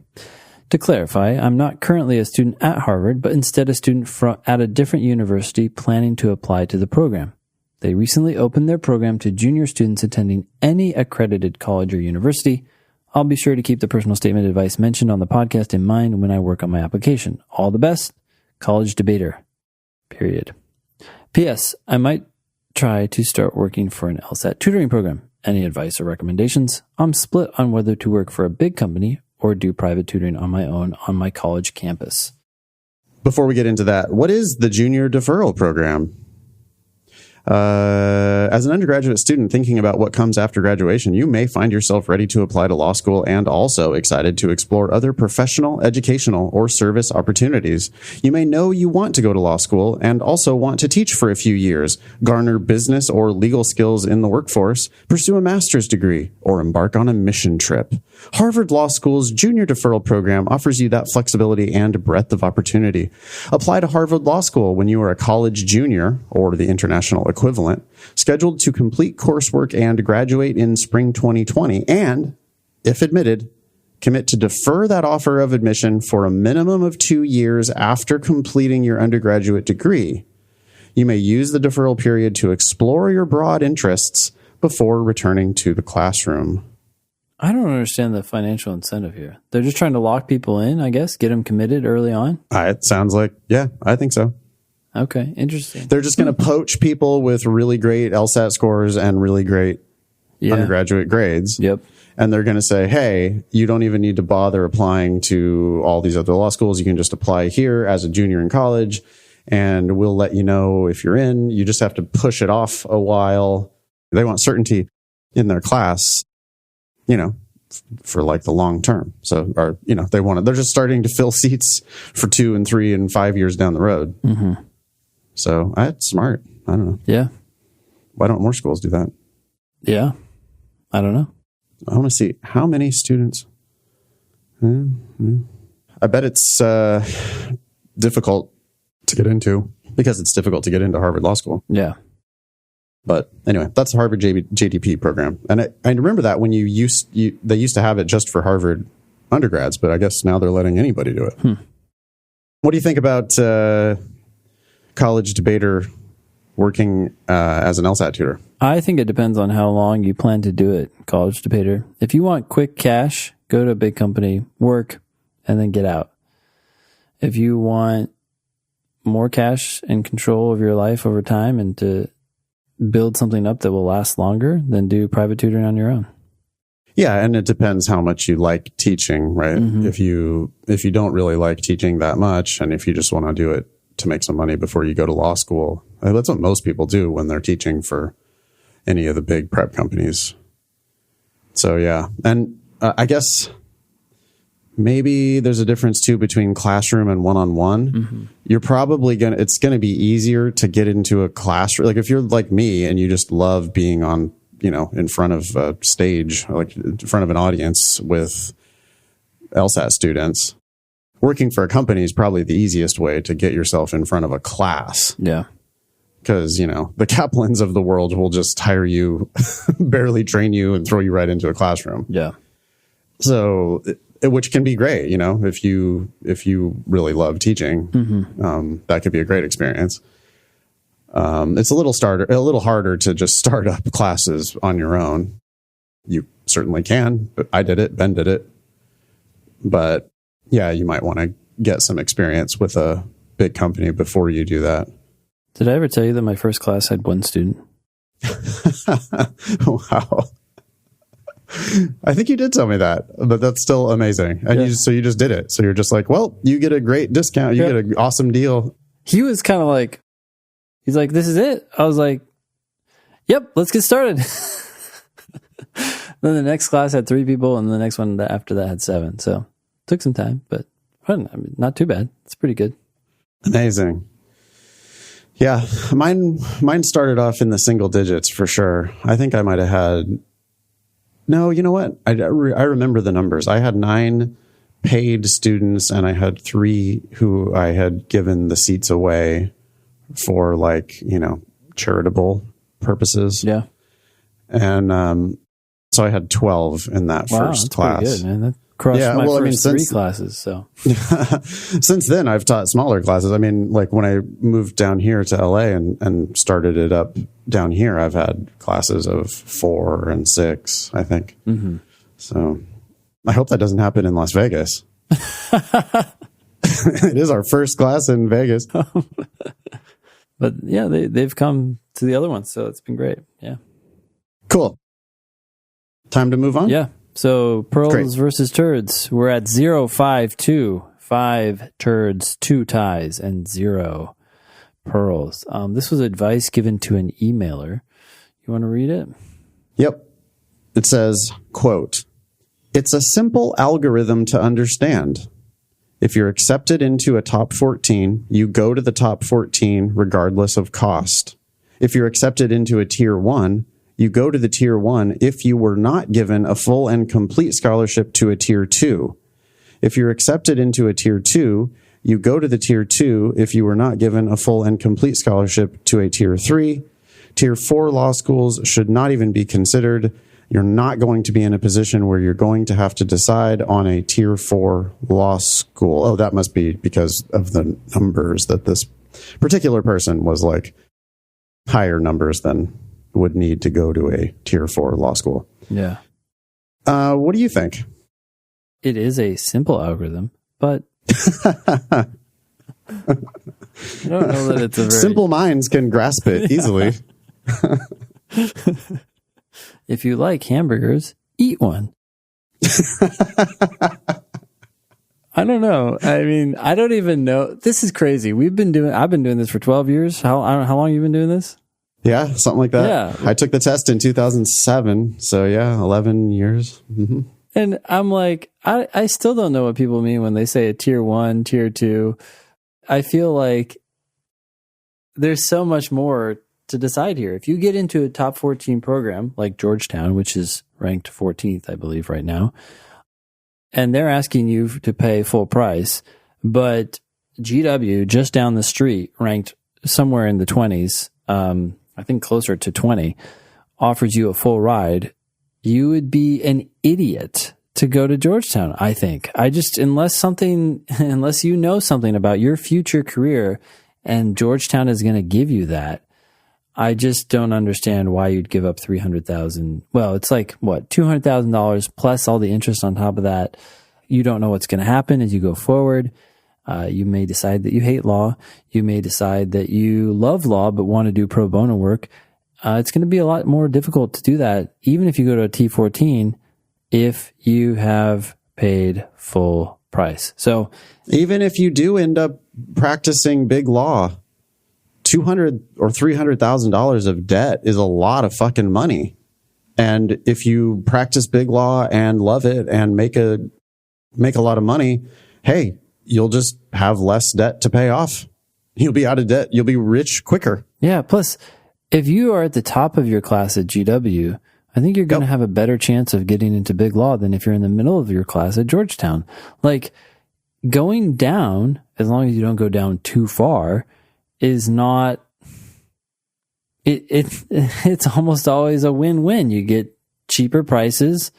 [SPEAKER 1] To clarify, I'm not currently a student at Harvard, but instead a student at a different university planning to apply to the program. They recently opened their program to junior students attending any accredited college or university. I'll be sure to keep the personal statement advice mentioned on the podcast in mind when I work on my application. All the best, College Debater. Period. P.S. I might try to start working for an LSAT tutoring program. Any advice or recommendations? I'm split on whether to work for a big company or do private tutoring on my own on my college campus.
[SPEAKER 2] Before we get into that, what is the Junior Deferral Program? As an undergraduate student thinking about what comes after graduation, you may find yourself ready to apply to law school and also excited to explore other professional, educational, or service opportunities. You may know you want to go to law school and also want to teach for a few years, garner business or legal skills in the workforce, pursue a master's degree, or embark on a mission trip. Harvard Law School's Junior Deferral Program offers you that flexibility and breadth of opportunity. Apply to Harvard Law School when you are a college junior, or the international equivalent, scheduled to complete coursework and graduate in spring 2020, and, if admitted, commit to defer that offer of admission for a minimum of 2 years after completing your undergraduate degree. You may use the deferral period to explore your broad interests before returning to the classroom.
[SPEAKER 1] I don't understand the financial incentive here. They're just trying to lock people in, I guess, get them committed early on.
[SPEAKER 2] It sounds like, yeah, I think so.
[SPEAKER 1] Okay, interesting.
[SPEAKER 2] They're just going to poach people with really great LSAT scores and really great undergraduate grades.
[SPEAKER 1] Yep.
[SPEAKER 2] And they're going to say, hey, you don't even need to bother applying to all these other law schools. You can just apply here as a junior in college, and we'll let you know if you're in. You just have to push it off a while. They want certainty in their class, for like the long term. So, or, they're just starting to fill seats for 2 and 3 and 5 years down the road.
[SPEAKER 1] Mm-hmm.
[SPEAKER 2] So that's smart. I don't know.
[SPEAKER 1] Yeah.
[SPEAKER 2] Why don't more schools do that?
[SPEAKER 1] Yeah. I don't know.
[SPEAKER 2] I want to see how many students. I bet it's difficult to get into because it's difficult to get into Harvard Law School.
[SPEAKER 1] Yeah.
[SPEAKER 2] But anyway, that's the Harvard JDP program. And I remember that when they used to have it just for Harvard undergrads, but I guess now they're letting anybody do it. What do you think about College Debater working as an LSAT tutor?
[SPEAKER 1] I think it depends on how long you plan to do it, College Debater. If you want quick cash, go to a big company, work, and then get out. If you want more cash and control of your life over time and to build something up that will last longer, then do private tutoring on your own.
[SPEAKER 2] Yeah, and it depends how much you like teaching, right?
[SPEAKER 1] Mm-hmm.
[SPEAKER 2] If you don't really like teaching that much, and if you just want to do it to make some money before you go to law school, that's what most people do when they're teaching for any of the big prep companies. So yeah, and I guess maybe there's a difference too between classroom and one-on-one.
[SPEAKER 1] Mm-hmm.
[SPEAKER 2] You're probably it's going to be easier to get into a classroom. Like if you're like me and you just love being on, in front of a stage, like in front of an audience with LSAT students, working for a company is probably the easiest way to get yourself in front of a class.
[SPEAKER 1] Yeah.
[SPEAKER 2] Because, the Kaplans of the world will just hire you, barely train you, and throw you right into a classroom.
[SPEAKER 1] Yeah.
[SPEAKER 2] So, which can be great, if you really love teaching, that could be a great experience. It's a little harder to just start up classes on your own. You certainly can, but I did it. Ben did it. But yeah, you might want to get some experience with a big company before you do that.
[SPEAKER 1] Did I ever tell you that my first class had one student?
[SPEAKER 2] Wow. I think you did tell me that, but that's still amazing. And you just did it. So you're just like, well, you get a great discount. You get an awesome deal.
[SPEAKER 1] He was kind of like, he's like, this is it. I was like, yep, let's get started. Then the next class had 3 people, and the next one after that had 7. So it took some time, but not too bad. It's pretty good.
[SPEAKER 2] Amazing. Yeah, mine started off in the single digits for sure. I think I might have had, no, you know what? I remember the numbers. I had 9 paid students, and I had 3 who I had given the seats away for charitable purposes. Yeah. And so I had 12 in that first class.
[SPEAKER 1] Pretty good, man. That crushed my first 3 classes. So
[SPEAKER 2] since then, I've taught smaller classes. I mean, like when I moved down here to LA and started it up down here, I've had classes of 4 and 6, I think. Mm-hmm. So I hope that doesn't happen in Las Vegas. It is our first class in Vegas.
[SPEAKER 1] But yeah, they've come to the other ones, so it's been great. Yeah.
[SPEAKER 2] Cool. Time to move on?
[SPEAKER 1] Yeah. So pearls versus turds. We're at 0-5-2. 5 turds, 2 ties, and 0 pearls. This was advice given to an emailer. You want to read it?
[SPEAKER 2] Yep. It says, quote, "It's a simple algorithm to understand. If you're accepted into a top 14, you go to the top 14 regardless of cost. If you're accepted into a tier 1, you go to the tier 1 if you were not given a full and complete scholarship to a tier 2. If you're accepted into a tier 2, you go to the tier 2 if you were not given a full and complete scholarship to a tier 3. Tier 4 law schools should not even be considered. You're not going to be in a position where you're going to have to decide on a tier 4 law school." Oh, that must be because of the numbers that this particular person was like higher numbers than would need to go to a tier 4 law school.
[SPEAKER 1] Yeah.
[SPEAKER 2] What do you think?
[SPEAKER 1] It is a simple algorithm, but I don't know that it's a very...
[SPEAKER 2] Simple minds can grasp it easily.
[SPEAKER 1] If you like hamburgers, eat one. I don't know. I mean, I don't even know. This is crazy. I've been doing this for 12 years. How long have you been doing this?
[SPEAKER 2] Yeah, something like that.
[SPEAKER 1] Yeah.
[SPEAKER 2] I took the test in 2007. So yeah, 11 years. Mm-hmm.
[SPEAKER 1] And I'm like, I still don't know what people mean when they say a tier 1, tier 2. I feel like there's so much more to decide here. If you get into a top 14 program like Georgetown, which is ranked 14th, I believe, right now, and they're asking you to pay full price, but GW just down the street, ranked somewhere in the 20s, I think closer to 20, offers you a full ride, you would be an idiot to go to Georgetown, I think. Unless you know something about your future career and Georgetown is going to give you that, I just don't understand why you'd give up $300,000. Well, it's like, what, $200,000 plus all the interest on top of that. You don't know what's going to happen as you go forward. You may decide that you hate law. You may decide that you love law but want to do pro bono work. It's going to be a lot more difficult to do that. Even if you go to a T14, if you have paid full price. So
[SPEAKER 2] even if you do end up practicing big law, $200,000 or $300,000 of debt is a lot of fucking money. And if you practice big law and love it and make a lot of money, hey, you'll just have less debt to pay off. You'll be out of debt. You'll be rich quicker.
[SPEAKER 1] Yeah. Plus, if you are at the top of your class at GW, I think you're going to have a better chance of getting into big law than if you're in the middle of your class at Georgetown. Like, going down, as long as you don't go down too far, is not, it's almost always a win-win. You get cheaper prices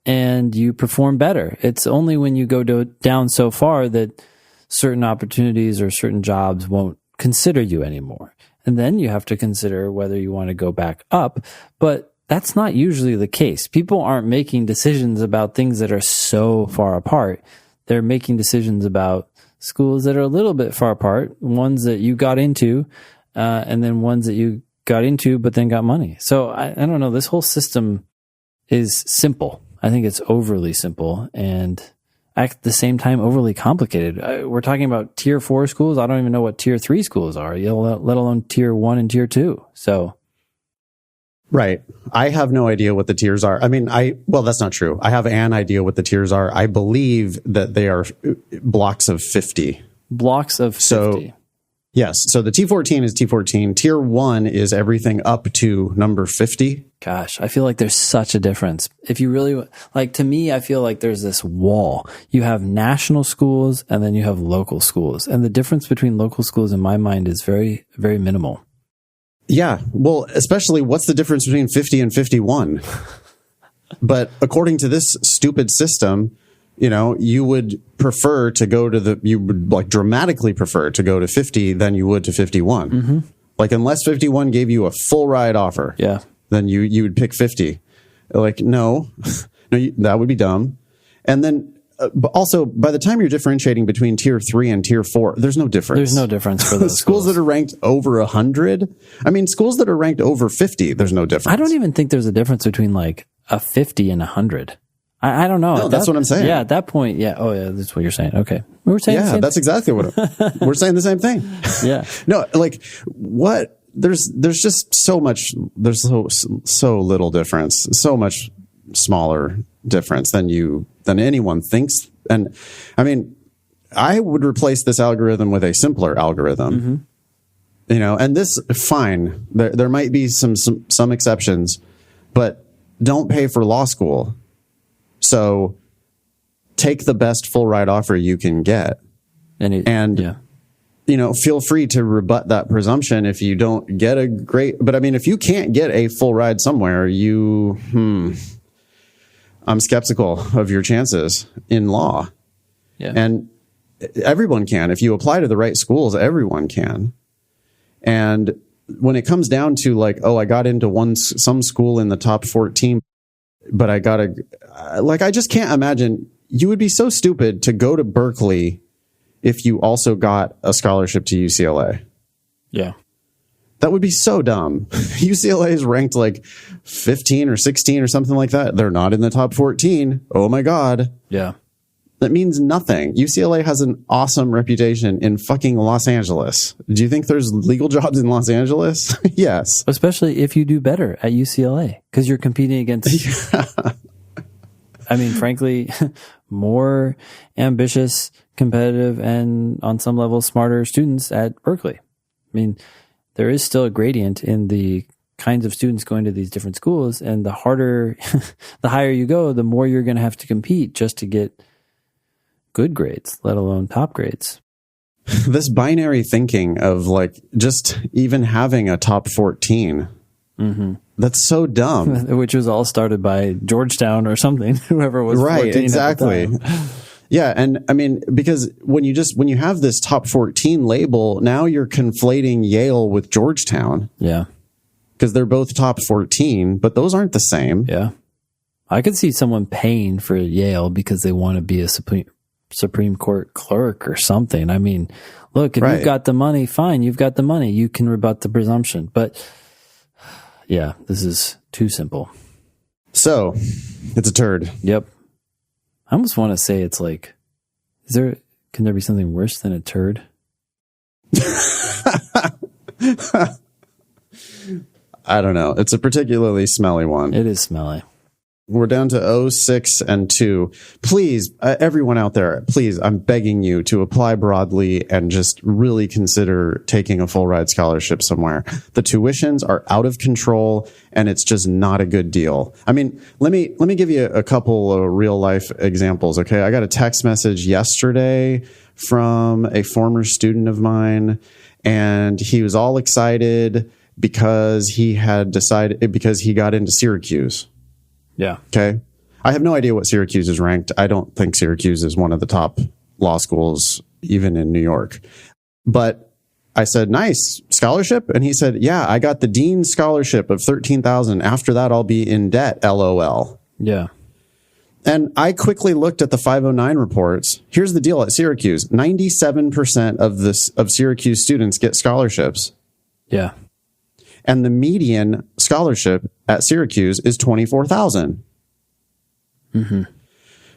[SPEAKER 1] and you perform better. It's only when you go down so far that certain opportunities or certain jobs won't consider you anymore. And then you have to consider whether you want to go back up. But that's not usually the case. People aren't making decisions about things that are so far apart. They're making decisions about schools that are a little bit far apart, ones that you got into, and then ones that you got into but then got money. So I don't know. This whole system is simple. I think it's overly simple and at the same time overly complicated. We're talking about tier 4 schools. I don't even know what tier 3 schools are, let alone tier 1 and tier 2. So.
[SPEAKER 2] Right. I have no idea what the tiers are. I mean, well, that's not true. I have an idea what the tiers are. I believe that they are blocks of 50.
[SPEAKER 1] Blocks of 50.
[SPEAKER 2] So, yes. So the T14 is T14. Tier 1 is everything up to number 50.
[SPEAKER 1] Gosh, I feel like there's such a difference. If you really, like, to me, I feel like there's this wall. You have national schools and then you have local schools. And the difference between local schools in my mind is very, very minimal.
[SPEAKER 2] Yeah. Well, especially what's the difference between 50 and 51? But according to this stupid system, you know, you would prefer to go to you would like dramatically prefer to go to 50 than you would to 51. Mm-hmm. Like, unless 51 gave you a full ride offer,
[SPEAKER 1] yeah,
[SPEAKER 2] then you would pick 50. Like, no, that would be dumb. And then, but also, by the time you're differentiating between tier 3 and tier 4, there's no difference.
[SPEAKER 1] There's no difference for those
[SPEAKER 2] schools that are ranked over 100. I mean, schools that are ranked over 50, there's no difference.
[SPEAKER 1] I don't even think there's a difference between like a 50 and 100. I don't know.
[SPEAKER 2] No, that's what I'm saying.
[SPEAKER 1] Yeah, at that point, yeah. Oh, yeah, that's what you're saying. Okay. We were saying
[SPEAKER 2] that's exactly what we're saying the same thing.
[SPEAKER 1] Yeah.
[SPEAKER 2] No, like, what? There's just so much, there's so little difference, so much smaller difference than anyone thinks. And I mean, I would replace this algorithm with a simpler algorithm. Mm-hmm. You know, and this, fine, there might be some exceptions, but don't pay for law school. So take the best full ride offer you can get. And
[SPEAKER 1] yeah,
[SPEAKER 2] you know, feel free to rebut that presumption if you don't get but I mean, if you can't get a full ride somewhere, I'm skeptical of your chances in law.
[SPEAKER 1] Yeah.
[SPEAKER 2] And everyone can. If you apply to the right schools, everyone can. And when it comes down to like, oh, I got into some school in the top 14, but I just can't imagine. You would be so stupid to go to Berkeley if you also got a scholarship to UCLA.
[SPEAKER 1] Yeah.
[SPEAKER 2] That would be so dumb. UCLA is ranked like 15 or 16 or something like that. They're not in the top 14. Oh my God.
[SPEAKER 1] Yeah.
[SPEAKER 2] That means nothing. UCLA has an awesome reputation in fucking Los Angeles. Do you think there's legal jobs in Los Angeles? Yes.
[SPEAKER 1] Especially if you do better at UCLA, because you're competing against, I mean, frankly, more ambitious, competitive, and on some level smarter students at Berkeley. I mean, there is still a gradient in the kinds of students going to these different schools, and the higher you go, the more you're going to have to compete just to get good grades, let alone top grades.
[SPEAKER 2] This binary thinking of like just even having a top 14, that's so dumb.
[SPEAKER 1] Which was all started by Georgetown or something, whoever was
[SPEAKER 2] right,
[SPEAKER 1] 14
[SPEAKER 2] exactly.
[SPEAKER 1] at the time.
[SPEAKER 2] Yeah, and I mean, because when you have this top 14 label, now you're conflating Yale with Georgetown.
[SPEAKER 1] Yeah.
[SPEAKER 2] Because they're both top 14, but those aren't the same.
[SPEAKER 1] Yeah. I could see someone paying for Yale because they want to be a Supreme Court clerk or something. I mean, look, if you've got the money, fine, you've got the money. You can rebut the presumption. But yeah, this is too simple.
[SPEAKER 2] So it's a turd.
[SPEAKER 1] Yep. I almost want to say it's like, can there be something worse than a turd?
[SPEAKER 2] I don't know. It's a particularly smelly one.
[SPEAKER 1] It is smelly.
[SPEAKER 2] We're down to 06 and 2. Please, everyone out there, please, I'm begging you to apply broadly and just really consider taking a full ride scholarship somewhere. The tuitions are out of control and it's just not a good deal. I mean, let me give you a couple of real life examples. Okay. I got a text message yesterday from a former student of mine, and he was all excited because he got into Syracuse.
[SPEAKER 1] Yeah.
[SPEAKER 2] Okay. I have no idea what Syracuse is ranked. I don't think Syracuse is one of the top law schools, even in New York. But I said, nice scholarship. And he said, yeah, I got the dean's scholarship of $13,000. After that, I'll be in debt. LOL.
[SPEAKER 1] Yeah.
[SPEAKER 2] And I quickly looked at the 509 reports. Here's the deal at Syracuse. 97% of Syracuse students get scholarships.
[SPEAKER 1] Yeah.
[SPEAKER 2] And the median scholarship at Syracuse is $24,000.
[SPEAKER 1] Mm-hmm.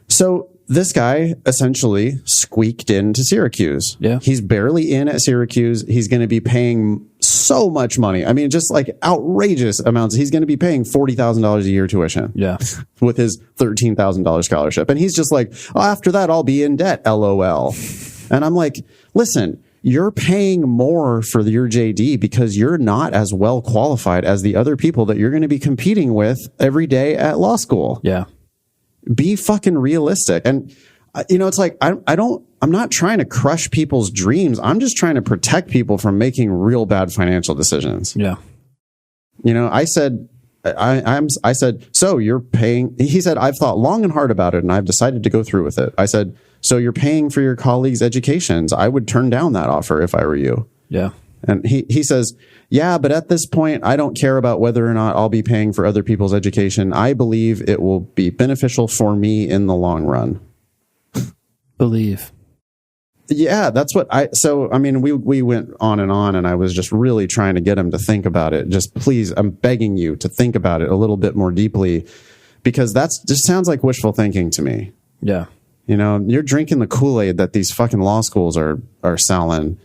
[SPEAKER 2] So this guy essentially squeaked into Syracuse.
[SPEAKER 1] Yeah.
[SPEAKER 2] He's barely in at Syracuse. He's going to be paying so much money. I mean, just like outrageous amounts. He's going to be paying $40,000 a year tuition.
[SPEAKER 1] Yeah.
[SPEAKER 2] With his $13,000 scholarship. And he's just like, oh, after that, I'll be in debt. LOL. And I'm like, listen, you're paying more for your JD because you're not as well qualified as the other people that you're going to be competing with every day at law school.
[SPEAKER 1] Yeah.
[SPEAKER 2] Be fucking realistic. And, it's like, I'm not trying to crush people's dreams. I'm just trying to protect people from making real bad financial decisions.
[SPEAKER 1] Yeah.
[SPEAKER 2] I said, I said, so you're paying, he said, I've thought long and hard about it and I've decided to go through with it. I said, so you're paying for your colleagues' educations. I would turn down that offer if I were you.
[SPEAKER 1] Yeah.
[SPEAKER 2] And he says, yeah, but at this point, I don't care about whether or not I'll be paying for other people's education. I believe it will be beneficial for me in the long run.
[SPEAKER 1] Believe.
[SPEAKER 2] Yeah, that's what we went on and I was just really trying to get him to think about it. Just please, I'm begging you to think about it a little bit more deeply, because that's just sounds like wishful thinking to me.
[SPEAKER 1] Yeah.
[SPEAKER 2] You're drinking the Kool-Aid that these fucking law schools are selling,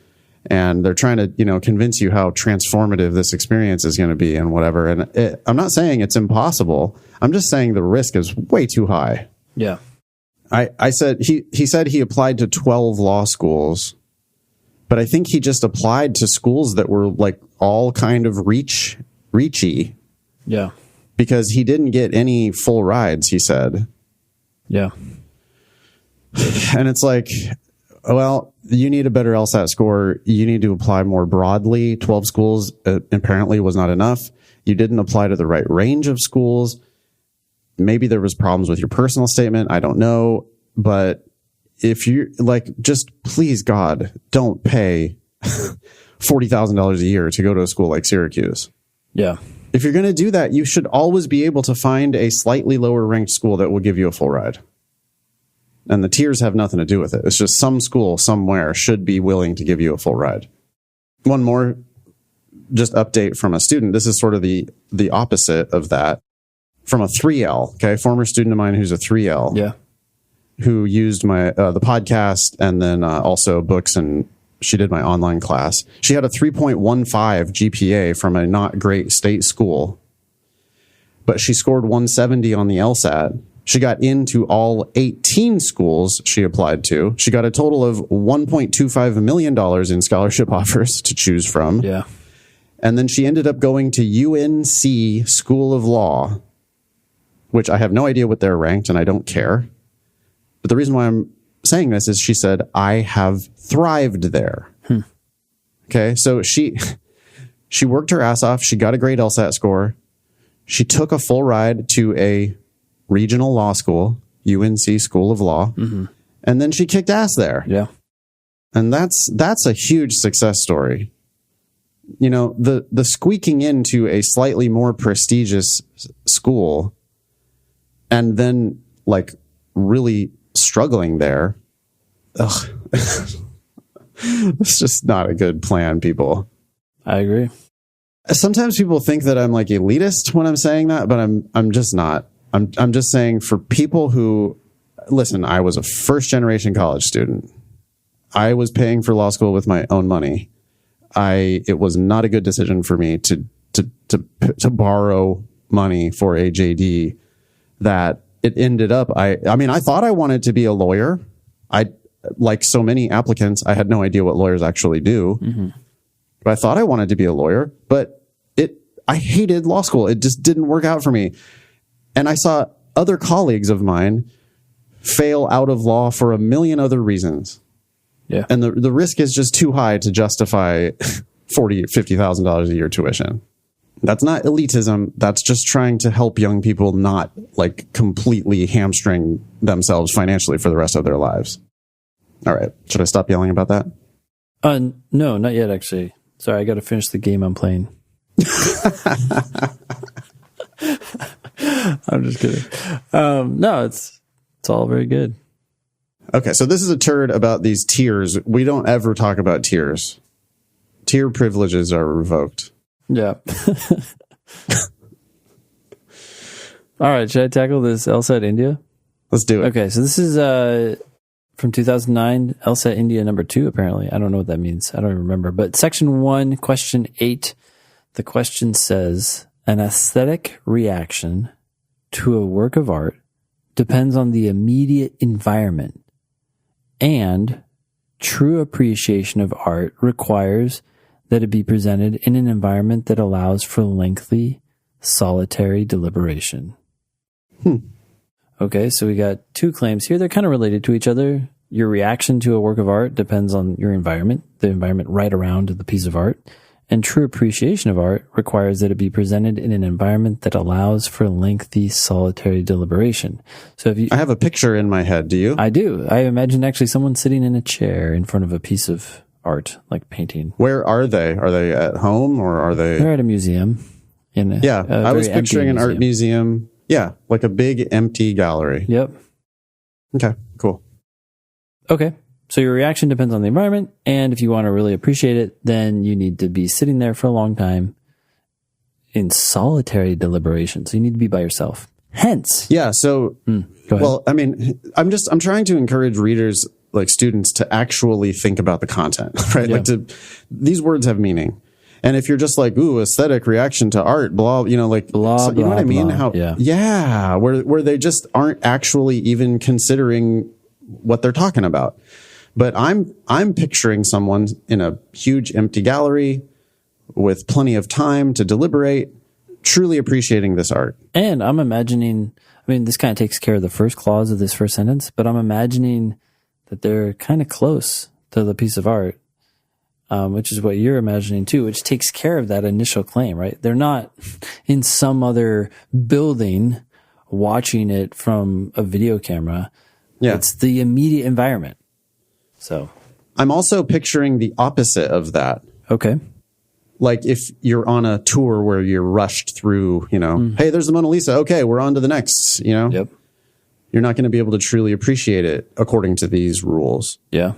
[SPEAKER 2] and they're trying to, convince you how transformative this experience is going to be and whatever. And I'm not saying it's impossible. I'm just saying the risk is way too high.
[SPEAKER 1] Yeah.
[SPEAKER 2] I said, he said he applied to 12 law schools, but I think he just applied to schools that were like all kind of reachy.
[SPEAKER 1] Yeah.
[SPEAKER 2] Because he didn't get any full rides, he said.
[SPEAKER 1] Yeah.
[SPEAKER 2] And it's like, well, you need a better LSAT score. You need to apply more broadly. 12 schools apparently was not enough. You didn't apply to the right range of schools. Maybe there was problems with your personal statement. I don't know. But if you just please God, don't pay $40,000 a year to go to a school like Syracuse.
[SPEAKER 1] Yeah.
[SPEAKER 2] If you're going to do that, you should always be able to find a slightly lower ranked school that will give you a full ride. And the tiers have nothing to do with it. It's just some school somewhere should be willing to give you a full ride. One more just update from a student. This is sort of the opposite of that. From a 3L, okay? Former student of mine who's a 3L.
[SPEAKER 1] Yeah.
[SPEAKER 2] Who used my the podcast and then also books, and she did my online class. She had a 3.15 GPA from a not great state school, but she scored 170 on the LSAT. She got into all 18 schools she applied to. She got a total of $1.25 million in scholarship offers to choose from.
[SPEAKER 1] Yeah.
[SPEAKER 2] And then she ended up going to UNC School of Law, which I have no idea what they're ranked, and I don't care. But the reason why I'm saying this is she said, I have thrived there. Okay, so she worked her ass off. She got a great LSAT score. She took a full ride to a regional law school, UNC School of Law, and then she kicked ass there.
[SPEAKER 1] Yeah.
[SPEAKER 2] And that's a huge success story. The squeaking into a slightly more prestigious school and then really struggling there. Ugh. It's just not a good plan, people.
[SPEAKER 1] I agree.
[SPEAKER 2] Sometimes people think that I'm elitist when I'm saying that, but I'm just not. I'm just saying for people who, listen, I was a first generation college student. I was paying for law school with my own money. It was not a good decision for me to borrow money for a JD that it ended up. I mean, I thought I wanted to be a lawyer. Like so many applicants, I had no idea what lawyers actually do. Mm-hmm. But I thought I wanted to be a lawyer, but I hated law school. It just didn't work out for me. And I saw other colleagues of mine fail out of law for a million other reasons.
[SPEAKER 1] Yeah.
[SPEAKER 2] And the risk is just too high to justify $40,000, $50,000 a year tuition. That's not elitism. That's just trying to help young people not like completely hamstring themselves financially for the rest of their lives. All right. Should I stop yelling about that?
[SPEAKER 1] No, not yet, actually. Sorry, I got to finish the game I'm playing. I'm just kidding. No, it's all very good.
[SPEAKER 2] Okay, so this is a turd about these tiers. We don't ever talk about tiers. Tier privileges are revoked.
[SPEAKER 1] Yeah. All right, should I tackle this LSAT India?
[SPEAKER 2] Let's do it.
[SPEAKER 1] Okay, so this is from 2009, LSAT India number 2, apparently. I don't know what that means. I don't even remember. But section 1, question 8, the question says, an aesthetic reaction to a work of art depends on the immediate environment, and true appreciation of art requires that it be presented in an environment that allows for lengthy, solitary deliberation. Okay, so we got 2 claims here. They're kind of related to each other. Your reaction to a work of art depends on your environment, the environment right around the piece of art. And true appreciation of art requires that it be presented in an environment that allows for lengthy, solitary deliberation. So if you,
[SPEAKER 2] I have a picture in my head. Do you?
[SPEAKER 1] I do. I imagine actually someone sitting in a chair in front of a piece of art, like painting.
[SPEAKER 2] Where are they? Are they at home or are they?
[SPEAKER 1] They're at a museum.
[SPEAKER 2] I was picturing an art museum. Yeah, like a big empty gallery.
[SPEAKER 1] Yep.
[SPEAKER 2] Okay, cool.
[SPEAKER 1] Okay. So your reaction depends on the environment, and if you want to really appreciate it, then you need to be sitting there for a long time in solitary deliberation. So you need to be by yourself. Hence.
[SPEAKER 2] Yeah, so
[SPEAKER 1] go ahead.
[SPEAKER 2] Well, I mean, I'm trying to encourage readers, like students, to actually think about the content, right?
[SPEAKER 1] Yeah.
[SPEAKER 2] Like these words have meaning. And if you're just like, ooh, aesthetic reaction to art, blah, you know, like,
[SPEAKER 1] blah,
[SPEAKER 2] so, you know what I mean?
[SPEAKER 1] Blah.
[SPEAKER 2] How, where they just aren't actually even considering what they're talking about. But I'm picturing someone in a huge empty gallery with plenty of time to deliberate, truly appreciating this art.
[SPEAKER 1] And I'm imagining, I mean, this kind of takes care of the first clause of this first sentence, but I'm imagining that they're kind of close to the piece of art, which is what you're imagining too, which takes care of that initial claim, right? They're not in some other building watching it from a video camera.
[SPEAKER 2] Yeah.
[SPEAKER 1] It's the immediate environment. So
[SPEAKER 2] I'm also picturing the opposite of that.
[SPEAKER 1] Okay.
[SPEAKER 2] Like if you're on a tour where you're rushed through, you know, hey, there's the Mona Lisa. Okay, we're on to the next, you know.
[SPEAKER 1] Yep.
[SPEAKER 2] You're not going to be able to truly appreciate it according to these rules.
[SPEAKER 1] Yeah.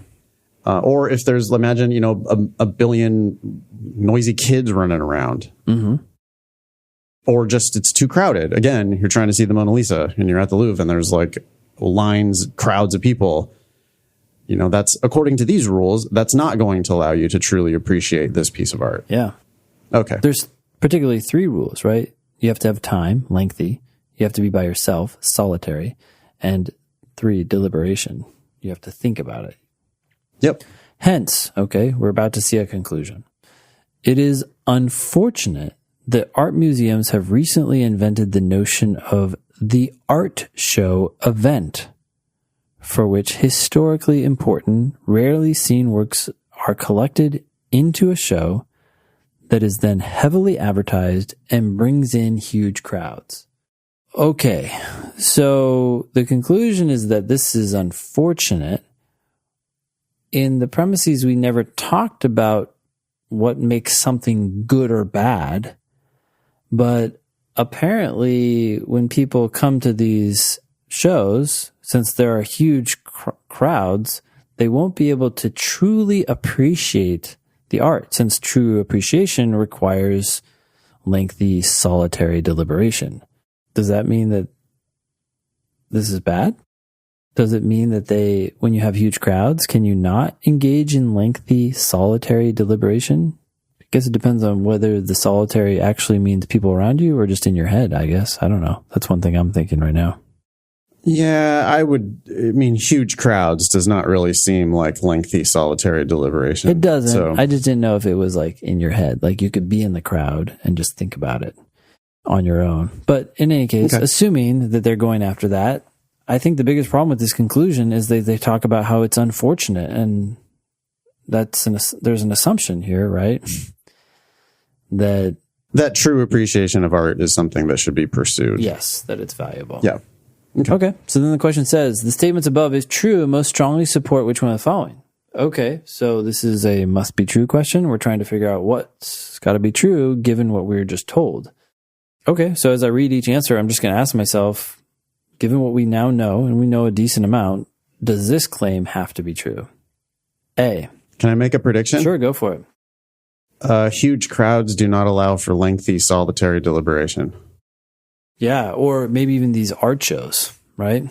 [SPEAKER 2] Or if there's, imagine, you know, a billion noisy kids running around.
[SPEAKER 1] Mm-hmm.
[SPEAKER 2] Or just it's too crowded. Again, you're trying to see the Mona Lisa and you're at the Louvre and there's like lines, crowds of people. You know, that's according to these rules, that's not going to allow you to truly appreciate this piece of art.
[SPEAKER 1] Yeah.
[SPEAKER 2] Okay.
[SPEAKER 1] There's particularly 3 rules, right? You have to have time, lengthy. You have to be by yourself, solitary. And 3, deliberation. You have to think about it.
[SPEAKER 2] Yep.
[SPEAKER 1] Hence, okay, we're about to see a conclusion. It is unfortunate that art museums have recently invented the notion of the art show event, for which historically important, rarely seen works are collected into a show that is then heavily advertised and brings in huge crowds. Okay, so the conclusion is that this is unfortunate. In the premises, we never talked about what makes something good or bad, but apparently when people come to these shows, since there are huge crowds, they won't be able to truly appreciate the art, since true appreciation requires lengthy, solitary deliberation. Does that mean that this is bad? Does it mean that when you have huge crowds, can you not engage in lengthy solitary deliberation? I guess it depends on whether the solitary actually means people around you or just in your head, I guess. I don't know. That's one thing I'm thinking right now.
[SPEAKER 2] Yeah, I mean, huge crowds does not really seem like lengthy solitary deliberation.
[SPEAKER 1] It doesn't.
[SPEAKER 2] So,
[SPEAKER 1] I just didn't know if it was like in your head. Like you could be in the crowd and just think about it on your own. But in any case, assuming that they're going after that, I think the biggest problem with this conclusion is they talk about how it's unfortunate. And there's an assumption here, right? That
[SPEAKER 2] true appreciation of art is something that should be pursued.
[SPEAKER 1] Yes, that it's valuable.
[SPEAKER 2] Yeah.
[SPEAKER 1] Okay. So then the question says, the statements above is true and most strongly support which one of the following? Okay. So this is a must be true question. We're trying to figure out what's got to be true given what we were just told. Okay. So as I read each answer, I'm just going to ask myself, given what we now know, and we know a decent amount, does this claim have to be true? A.
[SPEAKER 2] Can I make a prediction?
[SPEAKER 1] Sure. Go for it.
[SPEAKER 2] Huge crowds do not allow for lengthy solitary deliberation.
[SPEAKER 1] Yeah, or maybe even these art shows, right?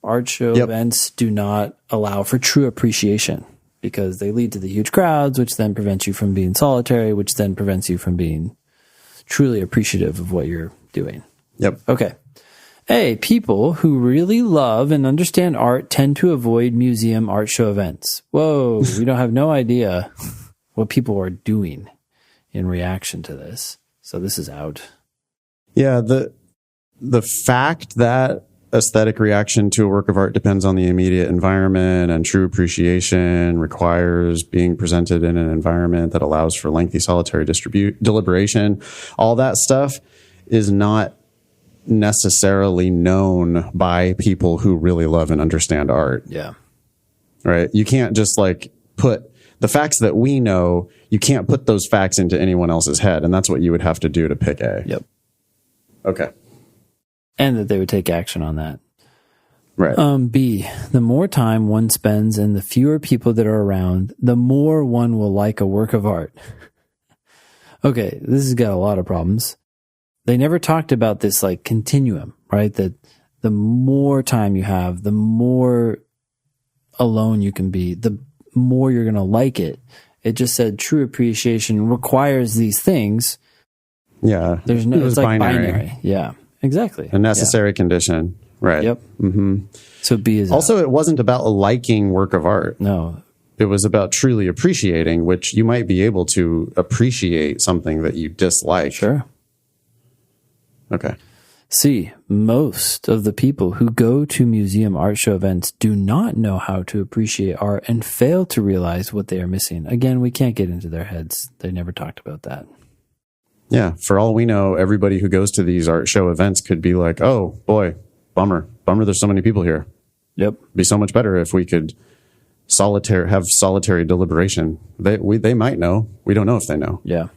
[SPEAKER 1] Art show events do not allow for true appreciation because they lead to the huge crowds, which then prevents you from being solitary, which then prevents you from being truly appreciative of what you're doing.
[SPEAKER 2] Yep.
[SPEAKER 1] Okay. A, people who really love and understand art tend to avoid museum art show events. Whoa, we don't have no idea what people are doing in reaction to this. So this is out.
[SPEAKER 2] Yeah, the fact that aesthetic reaction to a work of art depends on the immediate environment and true appreciation requires being presented in an environment that allows for lengthy solitary deliberation. All that stuff is not necessarily known by people who really love and understand art.
[SPEAKER 1] Yeah.
[SPEAKER 2] Right? You can't just put the facts that we know, you can't put those facts into anyone else's head. And that's what you would have to do to pick A.
[SPEAKER 1] Yep.
[SPEAKER 2] Okay.
[SPEAKER 1] And that they would take action on that.
[SPEAKER 2] Right.
[SPEAKER 1] B, the more time one spends and the fewer people that are around, the more one will like a work of art. Okay, this has got a lot of problems. They never talked about this continuum, right? That the more time you have, the more alone you can be, the more you're going to like it. It just said true appreciation requires these things.
[SPEAKER 2] Yeah.
[SPEAKER 1] There's no, it's like binary. Yeah. Exactly.
[SPEAKER 2] A necessary condition. Right.
[SPEAKER 1] Yep.
[SPEAKER 2] Mm-hmm.
[SPEAKER 1] So B is
[SPEAKER 2] also,
[SPEAKER 1] out.
[SPEAKER 2] It wasn't about liking work of art.
[SPEAKER 1] No.
[SPEAKER 2] It was about truly appreciating, which you might be able to appreciate something that you dislike.
[SPEAKER 1] Sure.
[SPEAKER 2] Okay.
[SPEAKER 1] C, most of the people who go to museum art show events do not know how to appreciate art and fail to realize what they are missing. Again, we can't get into their heads. They never talked about that.
[SPEAKER 2] Yeah, for all we know, everybody who goes to these art show events could be like, oh, boy, bummer. There's so many people here.
[SPEAKER 1] Yep.
[SPEAKER 2] It'd be so much better if we could have solitary deliberation. They might know. We don't know if they know.
[SPEAKER 1] Yeah.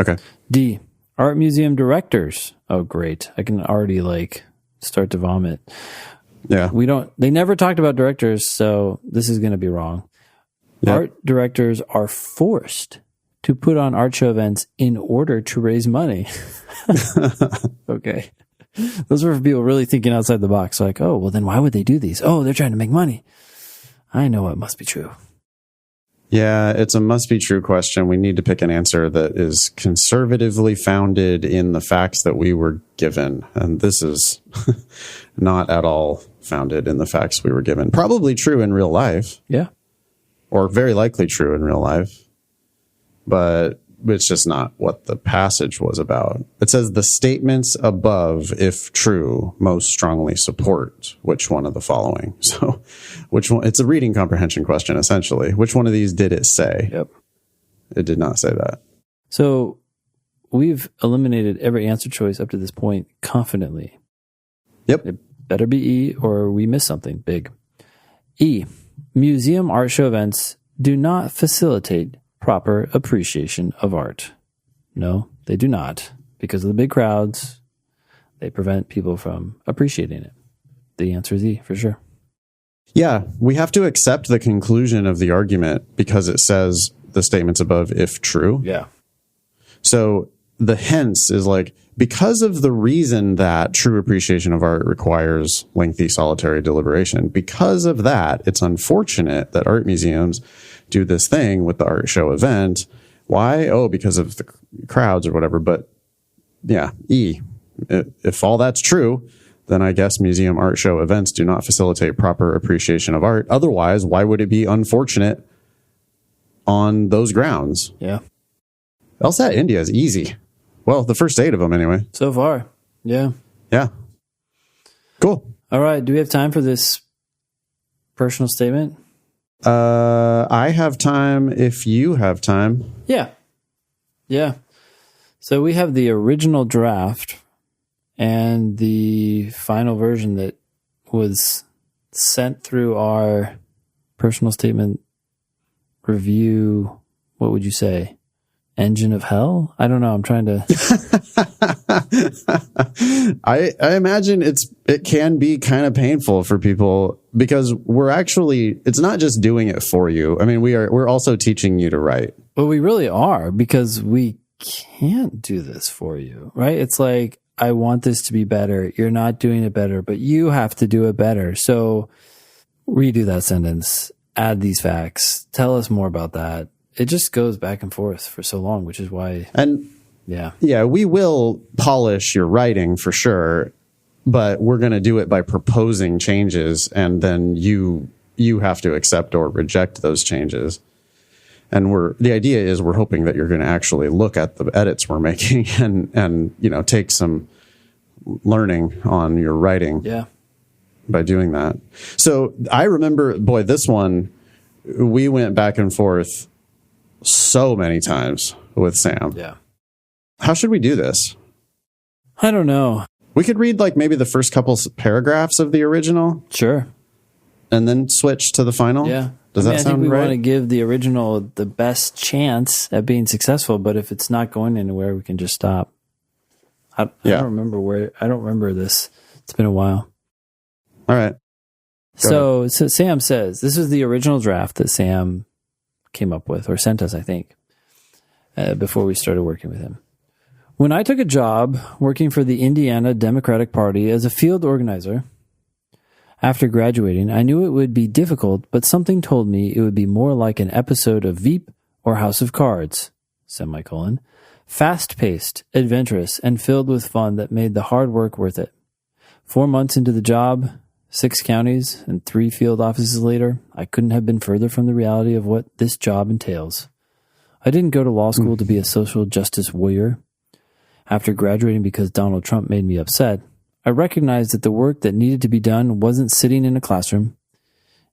[SPEAKER 2] Okay.
[SPEAKER 1] D, art museum directors. Oh, great. I can already start to vomit.
[SPEAKER 2] Yeah.
[SPEAKER 1] They never talked about directors, so this is going to be wrong. Yep. Art directors are forced to put on art show events in order to raise money. Okay. Those were for people really thinking outside the box. Oh, well then why would they do these? Oh, they're trying to make money. I know it must be true.
[SPEAKER 2] Yeah, it's a must be true question. We need to pick an answer that is conservatively founded in the facts that we were given. And this is not at all founded in the facts we were given. Probably true in real life.
[SPEAKER 1] Yeah.
[SPEAKER 2] Or very likely true in real life. But it's just not what the passage was about. It says the statements above, if true, most strongly support which one of the following. So which one? It's a reading comprehension question, essentially. Which one of these did it say?
[SPEAKER 1] Yep.
[SPEAKER 2] It did not say that.
[SPEAKER 1] So we've eliminated every answer choice up to this point confidently.
[SPEAKER 2] Yep.
[SPEAKER 1] It better be E or we miss something big. E, museum art show events do not facilitate proper appreciation of art. No, they do not. Because of the big crowds, they prevent people from appreciating it. The answer is E, for sure.
[SPEAKER 2] Yeah, we have to accept the conclusion of the argument because it says the statements above, if true.
[SPEAKER 1] Yeah.
[SPEAKER 2] So the hence is because of the reason that true appreciation of art requires lengthy solitary deliberation, because of that, it's unfortunate that art museums do this thing with the art show event. Why? Oh, because of the crowds or whatever. But yeah, if all that's true, then I guess museum art show events do not facilitate proper appreciation of art. Otherwise, why would it be unfortunate on those grounds?
[SPEAKER 1] Yeah.
[SPEAKER 2] LSAT India is easy. Well, the first 8 of them anyway.
[SPEAKER 1] So far. Yeah.
[SPEAKER 2] Yeah. Cool.
[SPEAKER 1] All right. Do we have time for this personal statement?
[SPEAKER 2] I have time if you have time.
[SPEAKER 1] Yeah. Yeah. So we have the original draft and the final version that was sent through our personal statement review. What would you say? Engine of hell? I don't know. I'm trying to.
[SPEAKER 2] I imagine it can be kind of painful for people because it's not just doing it for you. I mean, we're also teaching you to write.
[SPEAKER 1] Well, we really are, because we can't do this for you, right? It's like, I want this to be better. You're not doing it better, but you have to do it better. So redo that sentence, add these facts, tell us more about that. It just goes back and forth for so long, which is why.
[SPEAKER 2] And yeah, we will polish your writing for sure, but we're going to do it by proposing changes, and then you have to accept or reject those changes. And the idea is we're hoping that you're going to actually look at the edits we're making and take some learning on your writing.
[SPEAKER 1] Yeah.
[SPEAKER 2] By doing that. So I remember, boy, this one, we went back and forth so many times with Sam.
[SPEAKER 1] Yeah.
[SPEAKER 2] How should we do this?
[SPEAKER 1] I don't know.
[SPEAKER 2] We could read like maybe the first couple paragraphs of the original.
[SPEAKER 1] Sure.
[SPEAKER 2] And then switch to the final.
[SPEAKER 1] Yeah.
[SPEAKER 2] Does that sound right?
[SPEAKER 1] I think we want to give the original the best chance at being successful, but if it's not going anywhere, we can just stop. I don't remember this. It's been a while.
[SPEAKER 2] All right.
[SPEAKER 1] So Sam says, this is the original draft that Sam came up with, or sent us, I think, before we started working with him. When I took a job working for the Indiana Democratic Party as a field organizer, after graduating, I knew it would be difficult, but something told me it would be more like an episode of Veep or House of Cards, fast-paced, adventurous, and filled with fun that made the hard work worth it. 4 months into the job, 6 counties, and 3 field offices later, I couldn't have been further from the reality of what this job entails. I didn't go to law school to be a social justice warrior. After graduating because Donald Trump made me upset, I recognized that the work that needed to be done wasn't sitting in a classroom.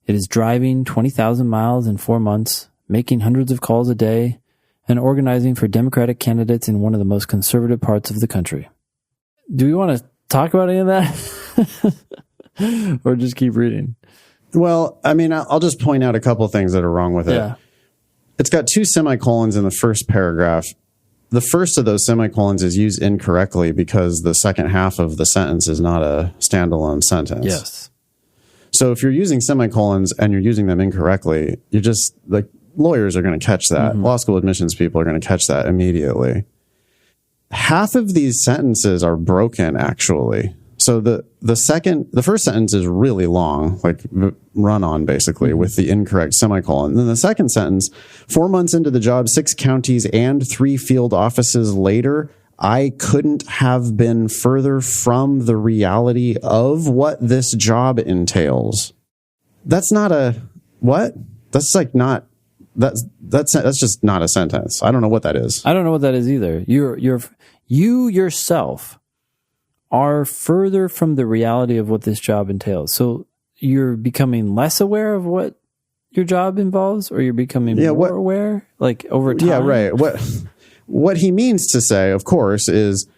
[SPEAKER 1] It is driving 20,000 miles in 4 months, making hundreds of calls a day, and organizing for Democratic candidates in one of the most conservative parts of the country. Do we want to talk about any of that? Or just keep reading?
[SPEAKER 2] Well, I mean, I'll just point out a couple of things that are wrong with it.
[SPEAKER 1] Yeah.
[SPEAKER 2] It's got 2 semicolons in the first paragraph. The first of those semicolons is used incorrectly because the second half of the sentence is not a standalone sentence.
[SPEAKER 1] Yes.
[SPEAKER 2] So if you're using semicolons and you're using them incorrectly, you're just like, lawyers are going to catch that. Law school admissions people are going to catch that immediately. Half of these sentences are broken, actually. So the first sentence is really long, like run on basically with the incorrect semicolon. And then the second sentence, 4 months into the job, 6 counties and 3 field offices later, I couldn't have been further from the reality of what this job entails. That's not a, what? That's like not, that's just not a sentence. I don't know what that is.
[SPEAKER 1] I don't know what that is either. You yourself are further from the reality of what this job entails. So you're becoming less aware of what your job involves, or you're becoming more aware, like over time?
[SPEAKER 2] Yeah, right. What he means to say, of course, is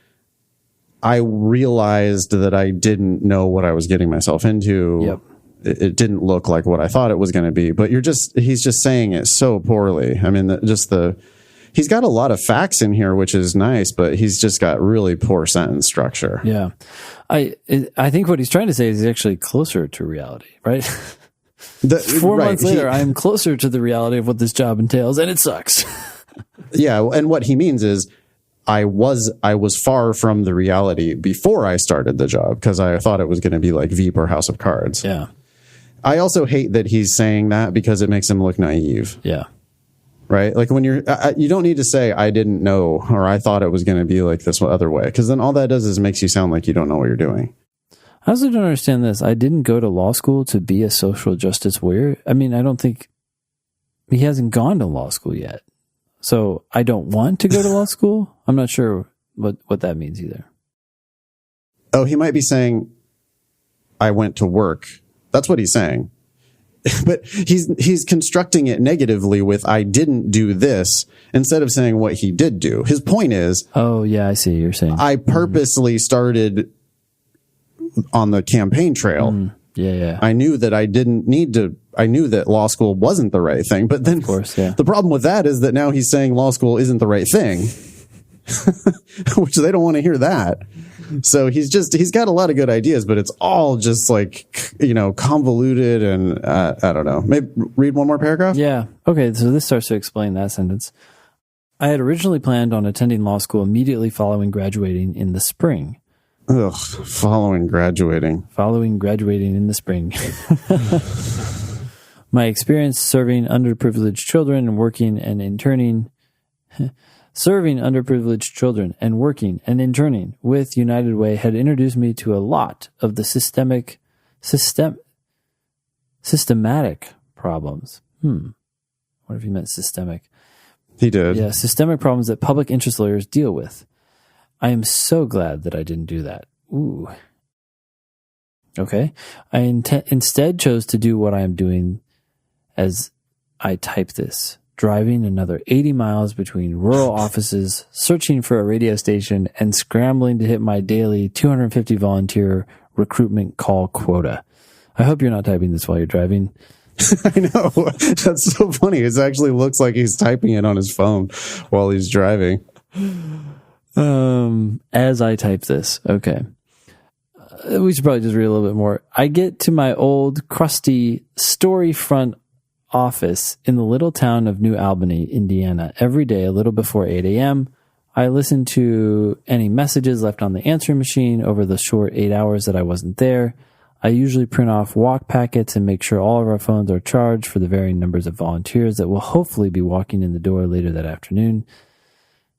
[SPEAKER 2] I realized that I didn't know what I was getting myself into.
[SPEAKER 1] Yep.
[SPEAKER 2] It didn't look like what I thought it was going to be, but he's just saying it so poorly. I mean, he's got a lot of facts in here, which is nice, but he's just got really poor sentence structure.
[SPEAKER 1] Yeah. I think what he's trying to say is he's actually closer to reality, right? 4 months later, I am closer to the reality of what this job entails, and it sucks.
[SPEAKER 2] Yeah. And what he means is I was far from the reality before I started the job because I thought it was going to be like Veep or House of Cards.
[SPEAKER 1] Yeah.
[SPEAKER 2] I also hate that he's saying that because it makes him look naive.
[SPEAKER 1] Yeah.
[SPEAKER 2] Right? Like when you don't need to say, I didn't know, or I thought it was going to be like this other way. Because then all that does is makes you sound like you don't know what you're doing.
[SPEAKER 1] I also don't understand this. I didn't go to law school to be a social justice warrior. I mean, I don't think he hasn't gone to law school yet. So I don't want to go to law school. I'm not sure what that means either.
[SPEAKER 2] Oh, he might be saying, I went to work. That's what he's saying. But he's constructing it negatively with I didn't do this instead of saying what he did do. His point is,
[SPEAKER 1] oh yeah, I see what you're saying.
[SPEAKER 2] I purposely started on the campaign trail.
[SPEAKER 1] Yeah.
[SPEAKER 2] I knew that I didn't need to. I knew that law school wasn't the right thing. But then,
[SPEAKER 1] of course, yeah.
[SPEAKER 2] The problem with that is that now he's saying law school isn't the right thing, which they don't want to hear that. So he's got a lot of good ideas, but it's all just like, convoluted and I don't know. Maybe read one more paragraph.
[SPEAKER 1] Yeah. Okay. So this starts to explain that sentence. I had originally planned on attending law school immediately following graduating in the spring.
[SPEAKER 2] Ugh, following graduating
[SPEAKER 1] in the spring. My experience serving underprivileged children and working and interning with United Way had introduced me to a lot of the systematic problems. What if he meant systemic?
[SPEAKER 2] He did.
[SPEAKER 1] Yeah, systemic problems that public interest lawyers deal with. I am so glad that I didn't do that. Ooh. Okay. I instead chose to do what I am doing as I type this. Driving another 80 miles between rural offices, searching for a radio station, and scrambling to hit my daily 250 volunteer recruitment call quota. I hope you're not typing this while you're driving.
[SPEAKER 2] I know. That's so funny. It actually looks like he's typing it on his phone while he's driving.
[SPEAKER 1] As I type this. Okay. We should probably just read a little bit more. I get to my old, crusty, story front office in the little town of New Albany, Indiana, every day a little before 8 a.m. I listen to any messages left on the answering machine over the short 8 hours that I wasn't there. I usually print off walk packets and make sure all of our phones are charged for the varying numbers of volunteers that will hopefully be walking in the door later that afternoon,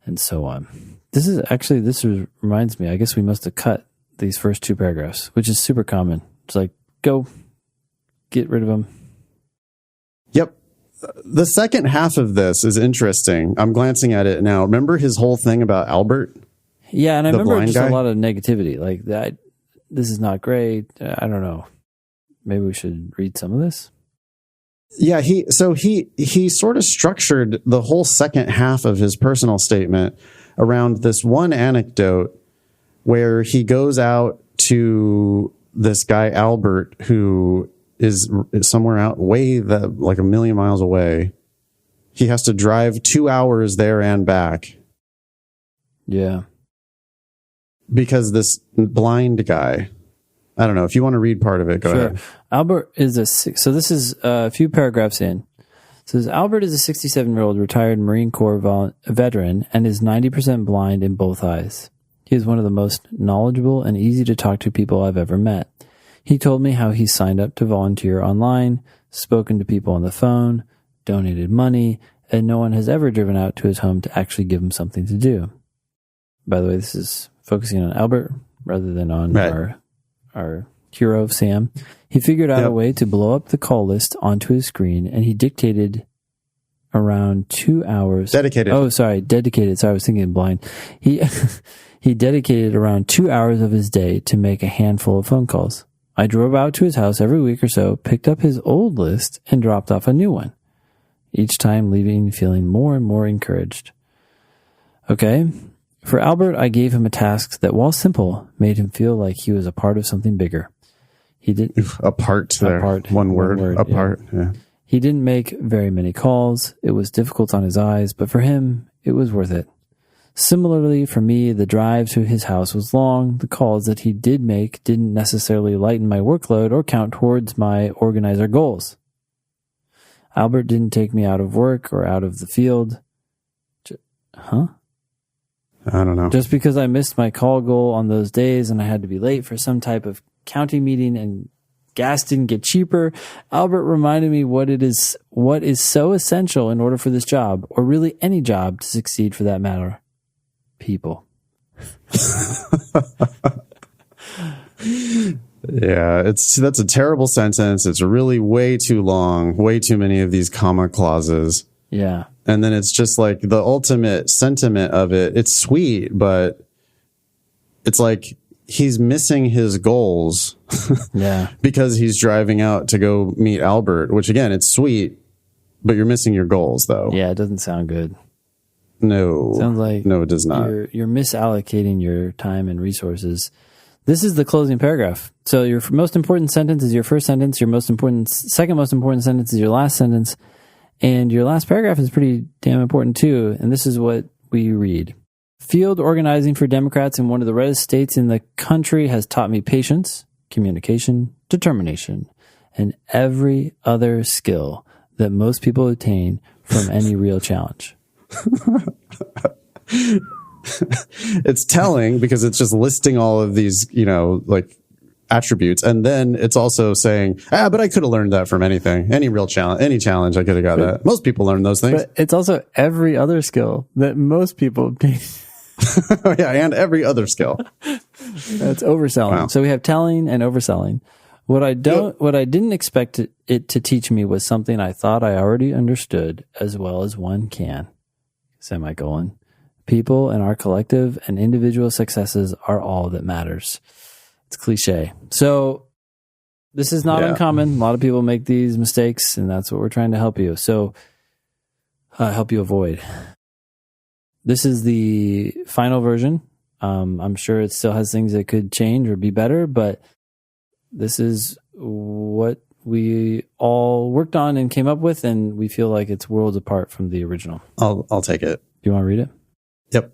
[SPEAKER 1] and so on. This reminds me, I guess we must have cut these first two paragraphs, which is super common. It's like, go, get rid of them.
[SPEAKER 2] Yep. The second half of this is interesting. I'm glancing at it now. Remember his whole thing about Albert?
[SPEAKER 1] Yeah, and I remember just
[SPEAKER 2] guy?
[SPEAKER 1] A lot of negativity. Like, that. This is not great. I don't know. Maybe we should read some of this.
[SPEAKER 2] Yeah, he sort of structured the whole second half of his personal statement around this one anecdote where he goes out to this guy, Albert, who is somewhere out like a million miles away. He has to drive 2 hours there and back.
[SPEAKER 1] Yeah. Because
[SPEAKER 2] this blind guy, I don't know. If you want to read part of it, go ahead.
[SPEAKER 1] Albert is so this is a few paragraphs in. It says, Albert is a 67-year-old retired Marine Corps veteran and is 90% blind in both eyes. He is one of the most knowledgeable and easy to talk to people I've ever met. He told me how he signed up to volunteer online, spoken to people on the phone, donated money, and no one has ever driven out to his home to actually give him something to do. By the way, this is focusing on Albert rather than on our hero, Sam. He figured out a way to blow up the call list onto his screen, and he dictated around 2 hours.
[SPEAKER 2] Dedicated.
[SPEAKER 1] Sorry, I was thinking blind. He dedicated around 2 hours of his day to make a handful of phone calls. I drove out to his house every week or so, picked up his old list, and dropped off a new one. Each time leaving feeling more and more encouraged. Okay. For Albert, I gave him a task that, while simple, made him feel like he was a part of something bigger. He did one word. Apart. Yeah. He didn't make very many calls. It was difficult on his eyes, but for him, it was worth it. Similarly, for me, the drive to his house was long. The calls that he did make didn't necessarily lighten my workload or count towards my organizer goals. Albert didn't take me out of work or out of the field.
[SPEAKER 2] I don't know.
[SPEAKER 1] Just because I missed my call goal on those days and I had to be late for some type of county meeting and gas didn't get cheaper, Albert reminded me what is so essential in order for this job, or really any job, to succeed for that matter. People.
[SPEAKER 2] Yeah, that's a terrible sentence. It's really way too long, way too many of these comma clauses.
[SPEAKER 1] Yeah.
[SPEAKER 2] And then it's just like the ultimate sentiment of it. It's sweet, but it's like he's missing his goals.
[SPEAKER 1] Yeah.
[SPEAKER 2] Because he's driving out to go meet Albert, which again, it's sweet, but you're missing your goals though.
[SPEAKER 1] Yeah, it doesn't sound good.
[SPEAKER 2] No.
[SPEAKER 1] Sounds like
[SPEAKER 2] no, it does not.
[SPEAKER 1] You're misallocating your time and resources. This is the closing paragraph. So your most important sentence is your first sentence. Your second most important sentence is your last sentence. And your last paragraph is pretty damn important too. And this is what we read. Field organizing for Democrats in one of the reddest states in the country has taught me patience, communication, determination, and every other skill that most people attain from any real challenge.
[SPEAKER 2] It's telling because it's just listing all of these, like attributes. And then it's also saying, but I could have learned that from anything, any real challenge, any challenge. I could have got that. Most people learn those things.
[SPEAKER 1] But it's also every other skill that most people obtain.
[SPEAKER 2] Yeah. And every other skill.
[SPEAKER 1] That's overselling.
[SPEAKER 2] Wow.
[SPEAKER 1] So we have telling and overselling. What I didn't expect it to teach me was something I thought I already understood as well as one can. Semicolon. People and our collective and individual successes are all that matters. It's cliche. So this is not uncommon. A lot of people make these mistakes, and that's what we're trying to help you. So help you avoid. This is the final version. I'm sure it still has things that could change or be better, but this is what we all worked on and came up with, and we feel like it's worlds apart from the original.
[SPEAKER 2] I'll take it.
[SPEAKER 1] Do you want to read it?
[SPEAKER 2] Yep.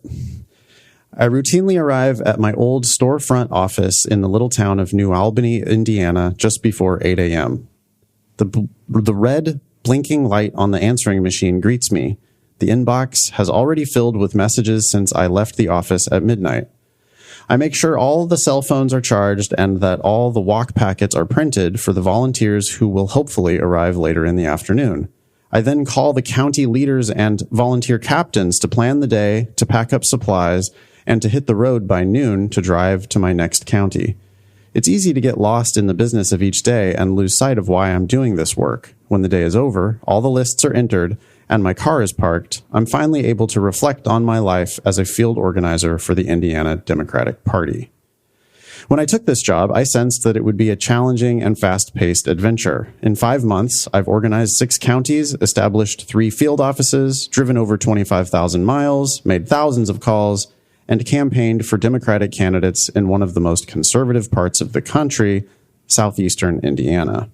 [SPEAKER 2] I routinely arrive at my old storefront office in the little town of New Albany, Indiana, just before 8 a.m. The red blinking light on the answering machine greets me. The inbox has already filled with messages since I left the office at midnight. I make sure all the cell phones are charged and that all the walk packets are printed for the volunteers who will hopefully arrive later in the afternoon. I then call the county leaders and volunteer captains to plan the day, to pack up supplies, and to hit the road by noon to drive to my next county. It's easy to get lost in the business of each day and lose sight of why I'm doing this work. When the day is over, all the lists are entered, and my car is parked, I'm finally able to reflect on my life as a field organizer for the Indiana Democratic Party. When I took this job, I sensed that it would be a challenging and fast-paced adventure. In 5 months, I've organized 6 counties, established 3 field offices, driven over 25,000 miles, made thousands of calls, and campaigned for Democratic candidates in one of the most conservative parts of the country, southeastern Indiana.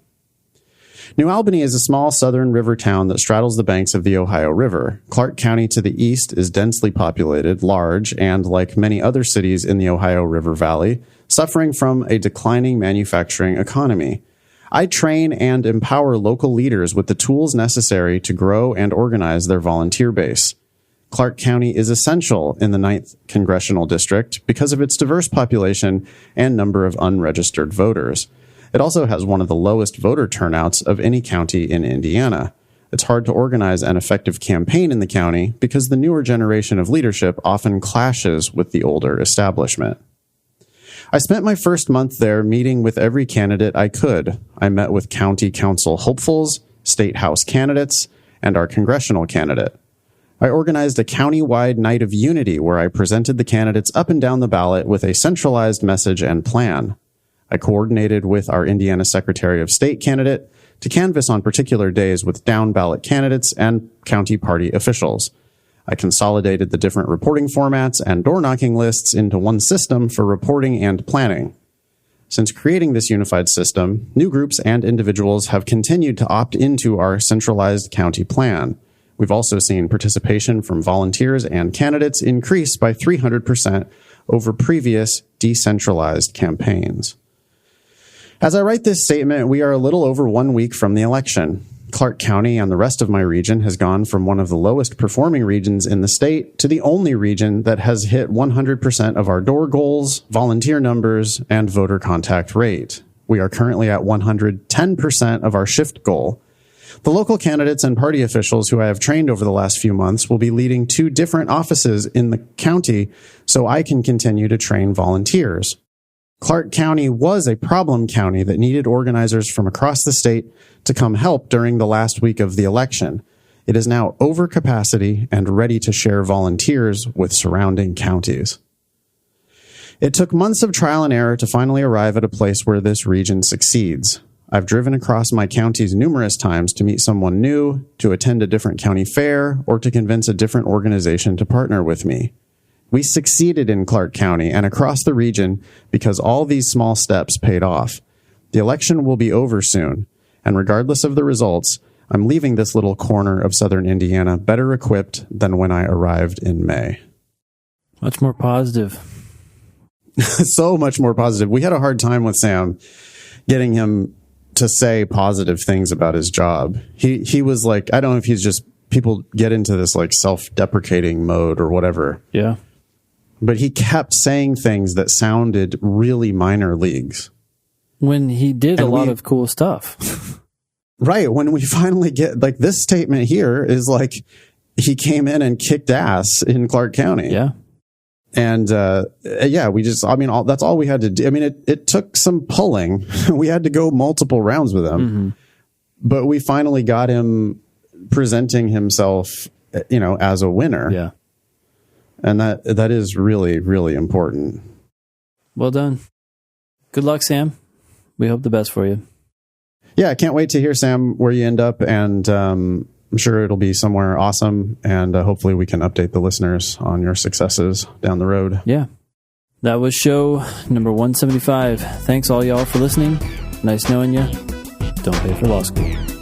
[SPEAKER 2] New Albany is a small southern river town that straddles the banks of the Ohio River. Clark County to the east is densely populated, large, and, like many other cities in the Ohio River Valley, suffering from a declining manufacturing economy. I train and empower local leaders with the tools necessary to grow and organize their volunteer base. Clark County is essential in the 9th Congressional District because of its diverse population and number of unregistered voters. It also has one of the lowest voter turnouts of any county in Indiana. It's hard to organize an effective campaign in the county because the newer generation of leadership often clashes with the older establishment. I spent my first month there meeting with every candidate I could. I met with county council hopefuls, state house candidates, and our congressional candidate. I organized a county-wide night of unity where I presented the candidates up and down the ballot with a centralized message and plan. I coordinated with our Indiana Secretary of State candidate to canvass on particular days with down-ballot candidates and county party officials. I consolidated the different reporting formats and door-knocking lists into one system for reporting and planning. Since creating this unified system, new groups and individuals have continued to opt into our centralized county plan. We've also seen participation from volunteers and candidates increase by 300% over previous decentralized campaigns. As I write this statement, we are a little over 1 week from the election. Clark County and the rest of my region has gone from one of the lowest performing regions in the state to the only region that has hit 100% of our door goals, volunteer numbers, and voter contact rate. We are currently at 110% of our shift goal. The local candidates and party officials who I have trained over the last few months will be leading 2 different offices in the county so I can continue to train volunteers. Clark County was a problem county that needed organizers from across the state to come help during the last week of the election. It is now over capacity and ready to share volunteers with surrounding counties. It took months of trial and error to finally arrive at a place where this region succeeds. I've driven across my counties numerous times to meet someone new, to attend a different county fair, or to convince a different organization to partner with me. We succeeded in Clark County and across the region because all these small steps paid off. The election will be over soon, and regardless of the results, I'm leaving this little corner of southern Indiana better equipped than when I arrived in May.
[SPEAKER 1] Much more positive.
[SPEAKER 2] So much more positive. We had a hard time with Sam getting him to say positive things about his job. He was like, I don't know if he's just, people get into this like self-deprecating mode or whatever.
[SPEAKER 1] Yeah.
[SPEAKER 2] But he kept saying things that sounded really minor leagues.
[SPEAKER 1] When he did a lot of cool stuff.
[SPEAKER 2] Right. When we finally get like this statement here is like he came in and kicked ass in Clark County.
[SPEAKER 1] Yeah.
[SPEAKER 2] And, we just, that's all we had to do. I mean, it took some pulling. We had to go multiple rounds with him,
[SPEAKER 1] mm-hmm.
[SPEAKER 2] but we finally got him presenting himself, as a winner.
[SPEAKER 1] Yeah.
[SPEAKER 2] And that is really, really important.
[SPEAKER 1] Well done. Good luck, Sam. We hope the best for you.
[SPEAKER 2] Yeah. I can't wait to hear, Sam, where you end up. And, I'm sure it'll be somewhere awesome, and hopefully we can update the listeners on your successes down the road.
[SPEAKER 1] Yeah. That was show number 175. Thanks all y'all for listening. Nice knowing you. Don't pay for law school.